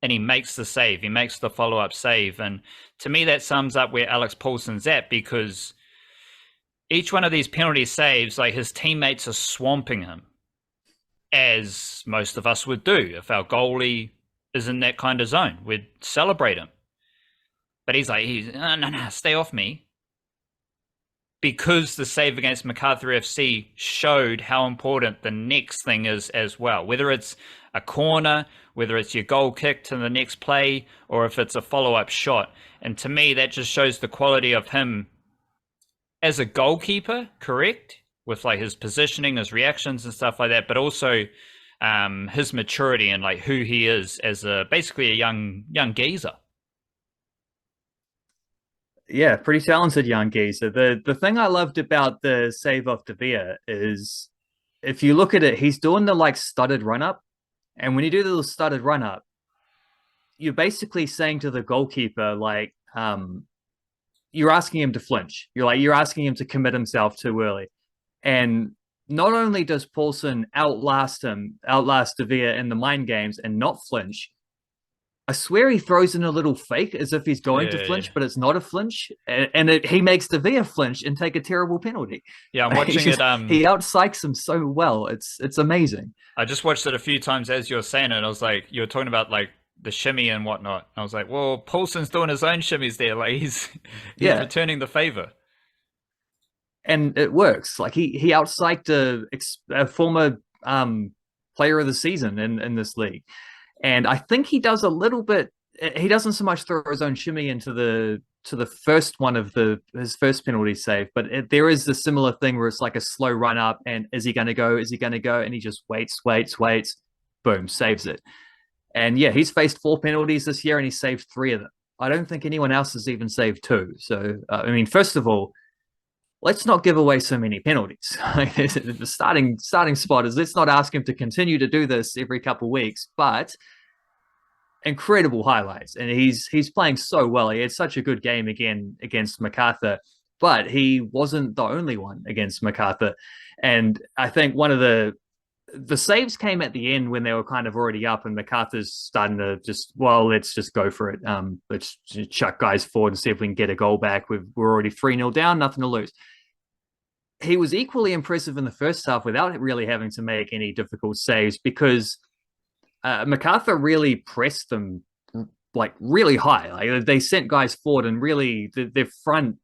and he makes the save. He makes the follow up save, and to me that sums up where Alex Paulsen's at, because each one of these penalty saves, like his teammates are swamping him, as most of us would do if our goalie is in that kind of zone. We'd celebrate him, but he's like, no, stay off me. Because the save against MacArthur FC showed how important the next thing is as well. Whether it's a corner, whether it's your goal kick to the next play, or if it's a follow-up shot. And to me, that just shows the quality of him as a goalkeeper, correct? With like his positioning, his reactions and stuff like that, but also his maturity and like who he is as basically a young geezer. Yeah, pretty talented young geezer. The thing I loved about the save off De Vere is, if you look at it, he's doing the like studded run up, and when you do the little studded run up, you're basically saying to the goalkeeper, like, you're asking him to flinch. You're asking him to commit himself too early. And not only does Paulsen outlast De Vere in the mind games and not flinch, I swear he throws in a little fake as if he's going to flinch, but it's not a flinch. And he makes De Vere flinch and take a terrible penalty. Yeah, I'm watching it. He outpsychs him so well. It's amazing. I just watched it a few times as you were saying it. I was like, you were talking about like the shimmy and whatnot. I was like, well, Paulsen's doing his own shimmies there. Like he's returning the favor. And it works. Like he outpsyked a former player of the season in this league. And I think he does a little bit. He doesn't so much throw his own shimmy into the first one of his first penalty save, but there is a similar thing where it's like a slow run up, and is he going to go? Is he going to go? And he just waits, boom, saves it. And yeah, he's faced 4 penalties this year, and he saved 3 of them. I don't think anyone else has even saved 2. So I mean, first of all, let's not give away so many penalties. The starting spot is, let's not ask him to continue to do this every couple of weeks, but incredible highlights. And he's playing so well. He had such a good game again against MacArthur, but he wasn't the only one against MacArthur. And I think one of the saves came at the end when they were kind of already up, and MacArthur's starting to let's just go for it. Let's chuck guys forward and see if we can get a goal back. We're already 3-0 down, nothing to lose. He was equally impressive in the first half without really having to make any difficult saves, because MacArthur really pressed them like really high. Like they sent guys forward, and really their front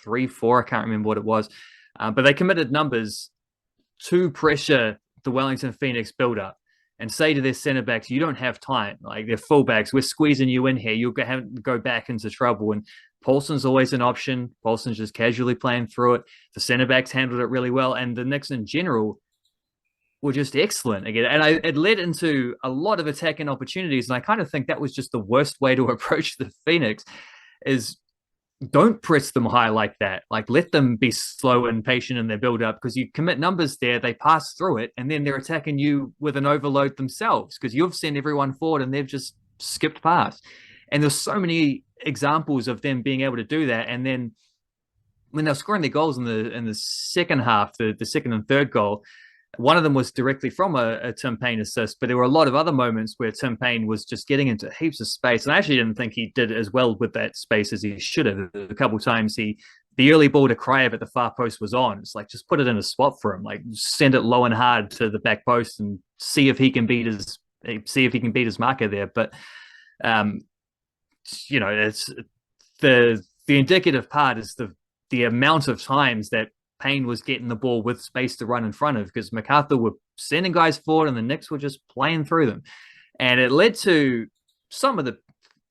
3-4, I can't remember what it was, but they committed numbers to pressure the Wellington Phoenix build-up and say to their centre backs, you don't have time. Like their fullbacks, we're squeezing you in here. You'll have to go back into trouble. And Paulsen's always an option. Paulsen's just casually playing through it. The centre backs handled it really well, and the Knicks in general were just excellent again. And it led into a lot of attacking opportunities. And I kind of think that was just the worst way to approach the Phoenix, is don't press them high like that. Like let them be slow and patient in their build up, because you commit numbers there, they pass through it, and then they're attacking you with an overload themselves, because you've sent everyone forward and they've just skipped past. And there's so many examples of them being able to do that. And then when they're scoring their goals in the second half, the second and third goal, one of them was directly from a Tim Payne assist, but there were a lot of other moments where Tim Payne was just getting into heaps of space. And I actually didn't think he did as well with that space as he should have. A couple of times the early ball to Kraev at the far post was on. It's like, just put it in a spot for him, like send it low and hard to the back post and see if he can beat his marker there. But it's the indicative part is the amount of times that Payne was getting the ball with space to run in front of, because MacArthur were sending guys forward and the Knicks were just playing through them. And it led to I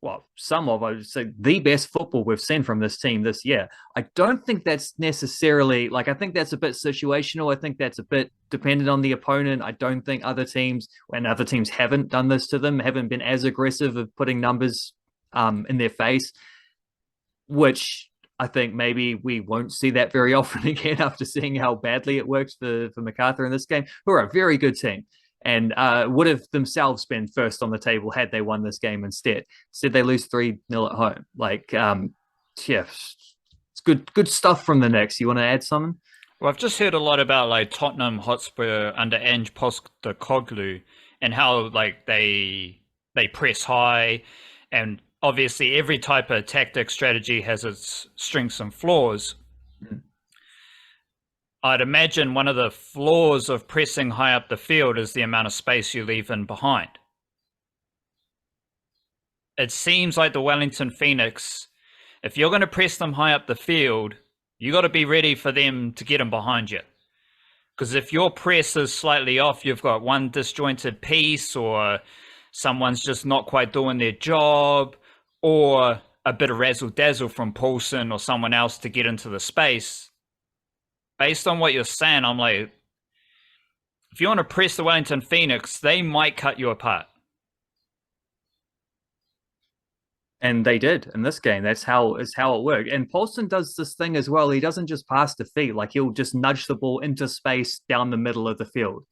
would say the best football we've seen from this team this year. I don't think that's necessarily, I think that's a bit situational. I think that's a bit dependent on the opponent. I don't think other teams haven't done this to them, haven't been as aggressive of putting numbers in their face, which I think maybe we won't see that very often again after seeing how badly it worked for MacArthur in this game, who are a very good team and would have themselves been first on the table had they won this game instead. Instead, they lose 3-0 at home. Yeah, it's good stuff from the Knicks. You want to add something? Well, I've just heard a lot about like Tottenham Hotspur under Ange Postecoglou and how like they press high, and obviously every type of tactic strategy has its strengths and flaws. Mm. I'd imagine one of the flaws of pressing high up the field is the amount of space you leave in behind. It seems like the Wellington Phoenix, if you're going to press them high up the field, you got to be ready for them to get them behind you. Because if your press is slightly off, you've got one disjointed piece, or someone's just not quite doing their job, or a bit of razzle-dazzle from Paulson or someone else to get into the space. Based on what you're saying, I'm like, if you want to press the Wellington Phoenix, they might cut you apart. And they did in this game. That's how it worked. And Paulson does this thing as well. He doesn't just pass to feet. Like, he'll just nudge the ball into space down the middle of the field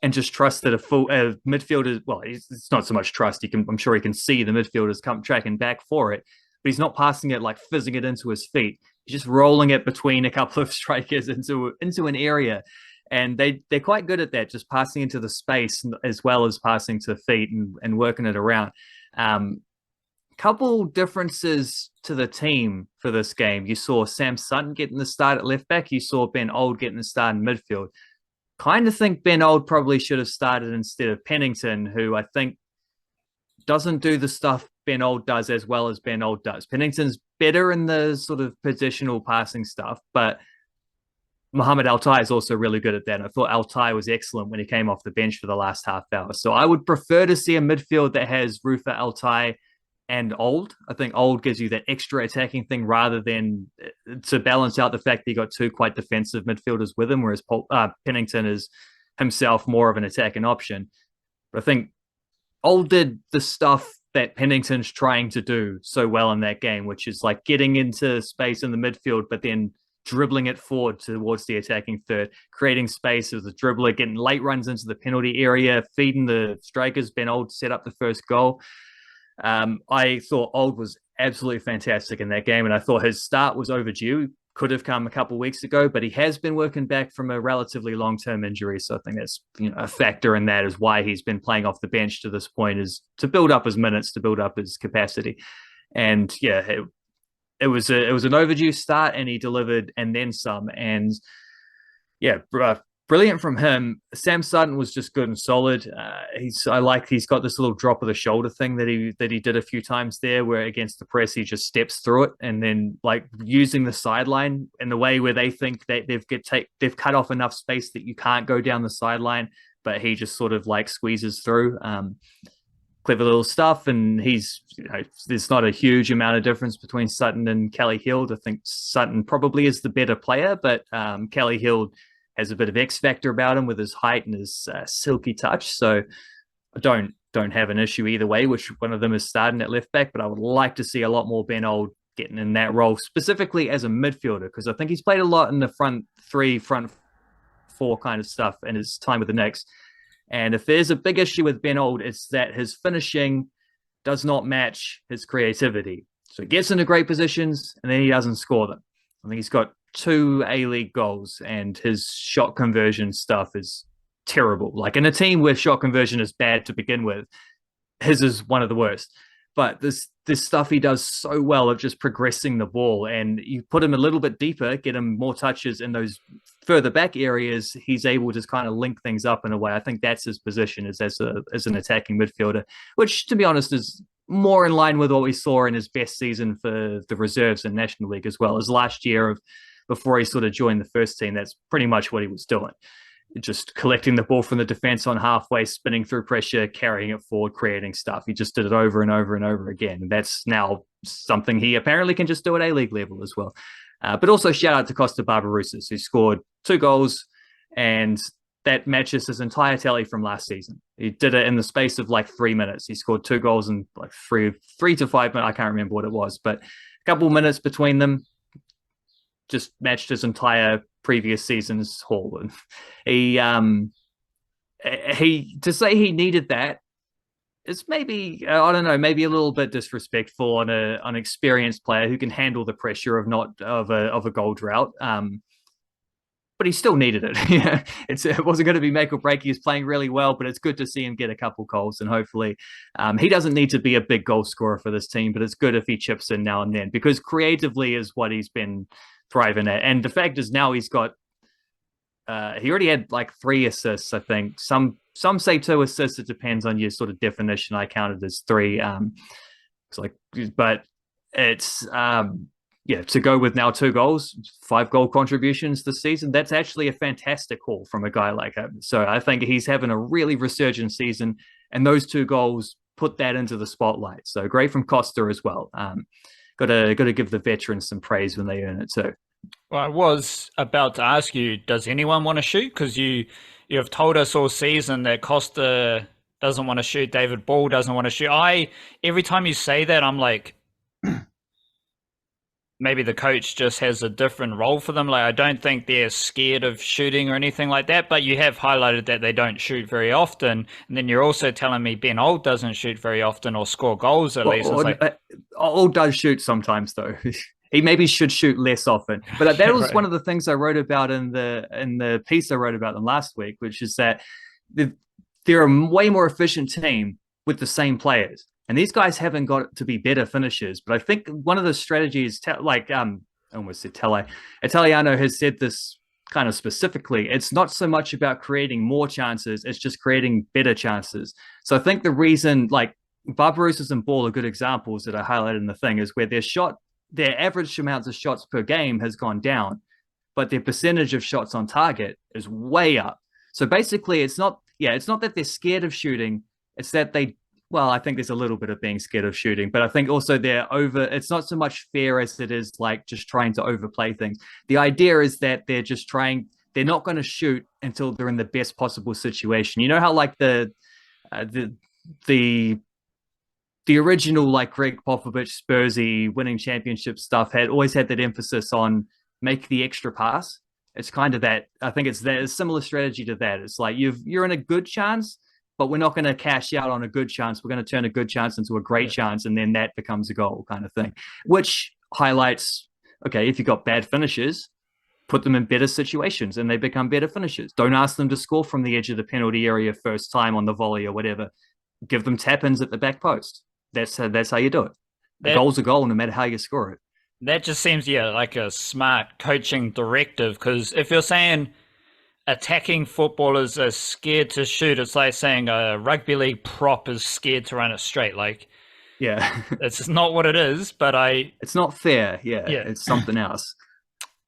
and just trust that a full midfielder, well, it's not so much trust. I'm sure he can see the midfielders come tracking back for it, but he's not passing it like fizzing it into his feet. He's just rolling it between a couple of strikers into an area. And they're quite good at that, just passing into the space as well as passing to feet and working it around. Couple differences to the team for this game. You saw Sam Sutton getting the start at left back. You saw Ben Old getting the start in midfield. Kind of think Ben Old probably should have started instead of Pennington, who I think doesn't do the stuff Ben Old does as well as Ben Old does. Pennington's better in the sort of positional passing stuff, but Mohamed Altai is also really good at that. And I thought Altai was excellent when he came off the bench for the last half hour. So I would prefer to see a midfield that has Rufer, Altai, and Old. I think Old gives you that extra attacking thing rather than to balance out the fact that you got two quite defensive midfielders with him, whereas Pennington is himself more of an attacking option. But I think Old did the stuff that Pennington's trying to do so well in that game, which is like getting into space in the midfield, but then dribbling it forward towards the attacking third, creating space as a dribbler, getting late runs into the penalty area, feeding the strikers. Ben Old set up the first goal. I thought Old was absolutely fantastic in that game, and I thought his start was overdue. Could have come a couple of weeks ago, but he has been working back from a relatively long-term injury, so I think that's a factor in that, is why he's been playing off the bench to this point, is to build up his minutes, to build up his capacity. And yeah, it was an overdue start, and he delivered and then some. And yeah, brilliant from him. Sam Sutton was just good and solid. He's got this little drop of the shoulder thing that he did a few times there, where against the press he just steps through it, and then like using the sideline in the way where they think that they've cut off enough space that you can't go down the sideline, but he just sort of like squeezes through. Clever little stuff, and there's not a huge amount of difference between Sutton and Kelly Hild. I think Sutton probably is the better player, but Kelly Hild has a bit of X factor about him with his height and his silky touch. So I don't have an issue either way, which one of them is starting at left back, but I would like to see a lot more Ben Old getting in that role, specifically as a midfielder, because I think he's played a lot in the front three, front four kind of stuff in his time with the Knicks. And if there's a big issue with Ben Old, it's that his finishing does not match his creativity. So he gets into great positions and then he doesn't score them. I think he's got 2 A-League goals, and his shot conversion stuff is terrible. Like, in a team where shot conversion is bad to begin with, his is one of the worst. But this stuff he does so well of just progressing the ball, and you put him a little bit deeper, get him more touches in those further back areas, he's able to kind of link things up in a way. I think that's his position, is as an attacking midfielder, which, to be honest, is more in line with what we saw in his best season for the reserves in National League, as well as last year before he sort of joined the first team. That's pretty much what he was doing. Just collecting the ball from the defense on halfway, spinning through pressure, carrying it forward, creating stuff. He just did it over and over and over again. And that's now something he apparently can just do at A-League level as well. But also shout out to Costa Barbarouses, who scored 2 goals, and that matches his entire tally from last season. He did it in the space of like 3 minutes. He scored 2 goals in like 3 to 5 minutes. I can't remember what it was, but a couple of minutes between them. just matched his entire previous season's haul. And he to say he needed that, it's maybe I don't know, maybe a little bit disrespectful on an experienced player who can handle the pressure of not of a goal drought. But he still needed it. Yeah, it wasn't going to be make or break. He's playing really well, but it's good to see him get a couple goals, and hopefully, he doesn't need to be a big goal scorer for this team, but it's good if he chips in now and then because creatively is what he's been thriving at. And the fact is now he's got he already had like 3 assists, I think. Some say 2 assists. It depends on your sort of definition. I counted as 3. It's like, but it's yeah, to go with now 2 goals, 5 goal contributions this season. That's actually a fantastic haul from a guy like him. So I think he's having a really resurgent season, and those 2 goals put that into the spotlight. So great from Costa as well. Got to give the veterans some praise when they earn it too. Well, I was about to ask you, does anyone want to shoot? Because you have told us all season that Costa doesn't want to shoot, David Ball doesn't want to shoot. Every time you say that, I'm like, maybe the coach just has a different role for them. Like, I don't think they're scared of shooting or anything like that, but you have highlighted that they don't shoot very often. And then you're also telling me Ben Old doesn't shoot very often or score goals at least. Old does shoot sometimes though. He maybe should shoot less often. But that was right. One of the things I wrote about in the piece I wrote about them last week, which is that they're a way more efficient team with the same players. And these guys haven't got to be better finishers. But I think one of the strategies, I almost said Italiano has said this kind of specifically. It's not so much about creating more chances. It's just creating better chances. So I think the reason, like, Barbarossa and Ball are good examples that I highlighted in the thing, is where their average amounts of shots per game has gone down, but their percentage of shots on target is way up. So basically, it's not that they're scared of shooting. It's that I think there's a little bit of being scared of shooting, but I think also it's not so much fear as it is like just trying to overplay things. The idea is that they're not going to shoot until they're in the best possible situation. You know how like the original like Greg Popovich Spursy winning championship stuff always had that emphasis on make the extra pass. It's kind of that. I think it's a similar strategy to that. It's like you're in a good chance, but we're not going to cash out on a good chance. We're going to turn a good chance into a great chance, and then that becomes a goal kind of thing, which highlights, okay, if you've got bad finishers, put them in better situations and they become better finishers. Don't ask them to score from the edge of the penalty area first time on the volley or whatever. Give them tap-ins at the back post. That's how you do it. A goal's a goal no matter how you score it. That just seems, like a smart coaching directive, because if you're saying attacking footballers are scared to shoot, it's like saying a rugby league prop is scared to run it straight. Like, yeah, it's not what it is, but it's not fair. Yeah, it's something else.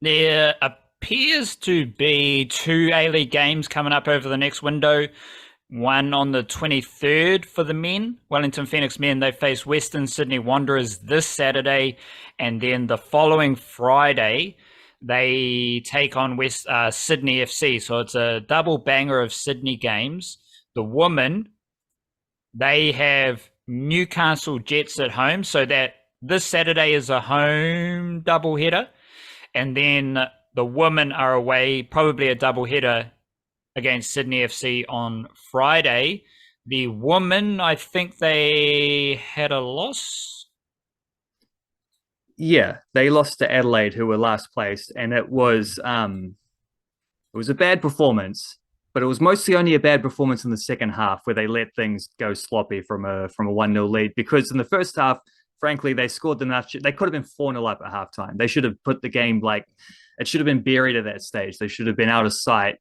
There appears to be 2 A-League games coming up over the next window. One on the 23rd for the men, Wellington Phoenix men. They face Western Sydney Wanderers this Saturday, and then the following Friday they take on Sydney FC. So it's a double banger of Sydney games. The women, they have Newcastle Jets at home, so that this Saturday is a home double header, and then the women are away, probably a double header against Sydney FC on Friday. The women, I think they had a loss. Yeah, they lost to Adelaide, who were last placed, and it was a bad performance, but it was mostly only a bad performance in the second half where they let things go sloppy from a 1-0 lead, because in the first half, frankly, they scored enough. They could have been 4-0 up at halftime. They should have put the game, like, it should have been buried at that stage. They should have been out of sight.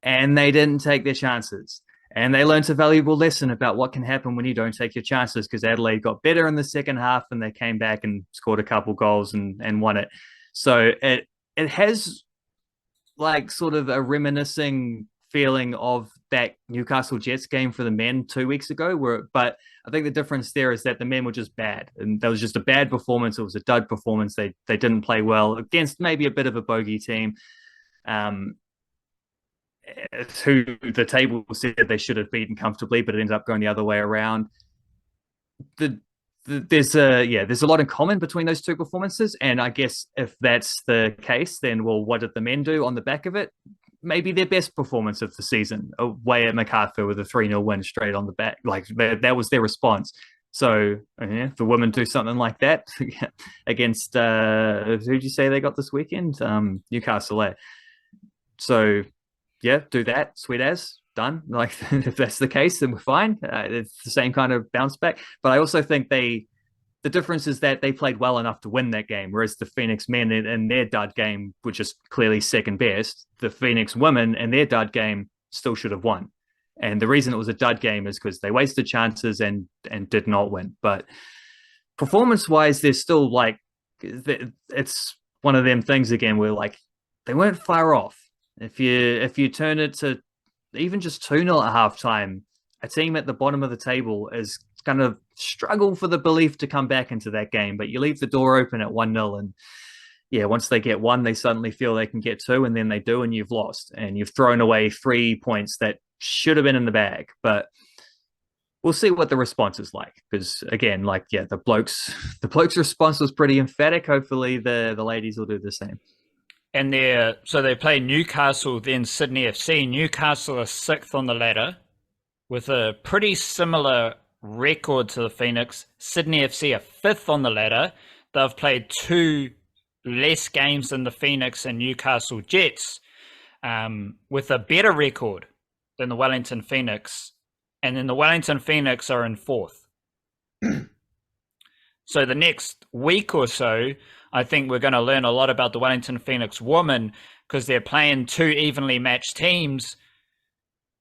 And they didn't take their chances. And they learned a valuable lesson about what can happen when you don't take your chances, because Adelaide got better in the second half and they came back and scored a couple goals and won it. So it has like sort of a reminiscing feeling of that Newcastle Jets game for the men 2 weeks ago. But I think the difference there is that the men were just bad. And that was just a bad performance. It was a dud performance. They didn't play well against maybe a bit of a bogey team. Who the table said they should have beaten comfortably, but it ended up going the other way around. there's a lot in common between those two performances, and I guess if that's the case, then well, what did the men do on the back of it? Maybe their best performance of the season, away at MacArthur with a 3-0 win straight on the back. Like that was their response. So if the women do something like that against who'd you say they got this weekend? Newcastle. So yeah, do that. Sweet as done. Like if that's the case, then we're fine. It's the same kind of bounce back. But I also think the difference is that they played well enough to win that game, whereas the Phoenix men in their dud game were just clearly second best. The Phoenix women in their dud game still should have won. And the reason it was a dud game is because they wasted chances and did not win. But performance-wise, they're still like, it's one of them things again where like they weren't far off. If you turn it to even just 2-0 at halftime, a team at the bottom of the table is kind of struggle for the belief to come back into that game. But you leave the door open at 1-0, and yeah, once they get one, they suddenly feel they can get two, and then they do, and you've lost, and you've thrown away 3 points that should have been in the bag. But we'll see what the response is like, because again, like the blokes response was pretty emphatic. Hopefully the ladies will do the same. And they play Newcastle, then Sydney FC. Newcastle are 6th on the ladder with a pretty similar record to the Phoenix. Sydney FC are 5th on the ladder. They've played 2 less games than the Phoenix and Newcastle Jets, with a better record than the Wellington Phoenix. And then the Wellington Phoenix are in 4th. So the next week or so, I think we're going to learn a lot about the Wellington Phoenix women, because they're playing 2 evenly matched teams.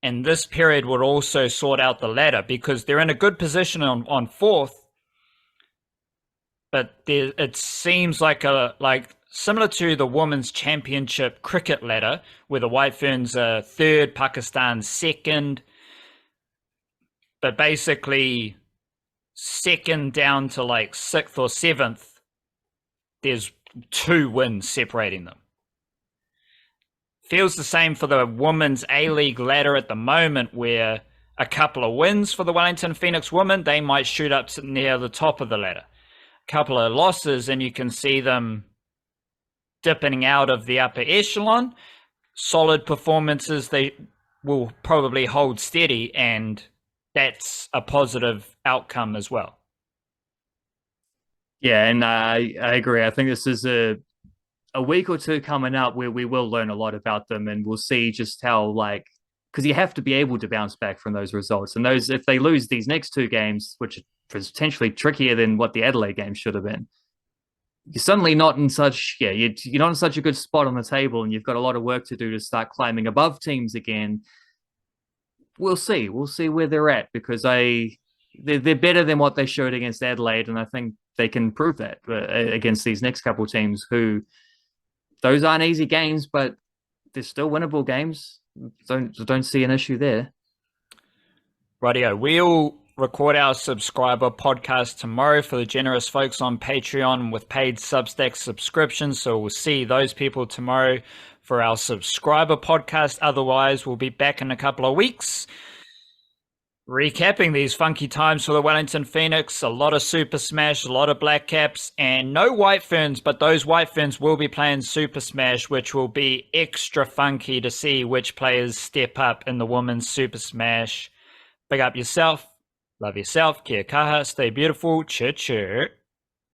And this period would also sort out the ladder, because they're in a good position on 4th. But it seems like similar to the Women's Championship cricket ladder, where the White Ferns are 3rd, Pakistan 2nd. But basically 2nd down to like 6th or 7th, there's 2 wins separating them. Feels the same for the Women's A-League ladder at the moment, where a couple of wins for the Wellington Phoenix women, they might shoot up near the top of the ladder. A couple of losses, and you can see them dipping out of the upper echelon. Solid performances, they will probably hold steady, and that's a positive outcome as well. Yeah, and I agree. I think this is a week or two coming up where we will learn a lot about them, and we'll see just how, like, because you have to be able to bounce back from those results. And those, if they lose these next 2 games, which is potentially trickier than what the Adelaide game should have been, you're suddenly not in such, you're not in such a good spot on the table, and you've got a lot of work to do to start climbing above teams again. We'll see where they're at, because they're better than what they showed against Adelaide, and I think they can prove that against these next couple of teams, who those aren't easy games, but they're still winnable games. Don't see an issue there. Rightio. We'll record our subscriber podcast tomorrow for the generous folks on Patreon with paid Substack subscriptions. So we'll see those people tomorrow for our subscriber podcast. Otherwise, we'll be back in a couple of weeks, recapping these funky times for the Wellington Phoenix. A lot of Super Smash, a lot of Blackcaps, and no White Ferns, but those White Ferns will be playing Super Smash, which will be extra funky to see which players step up in the Women's Super Smash. Big up yourself, love yourself, kia kaha, stay beautiful, chir chir.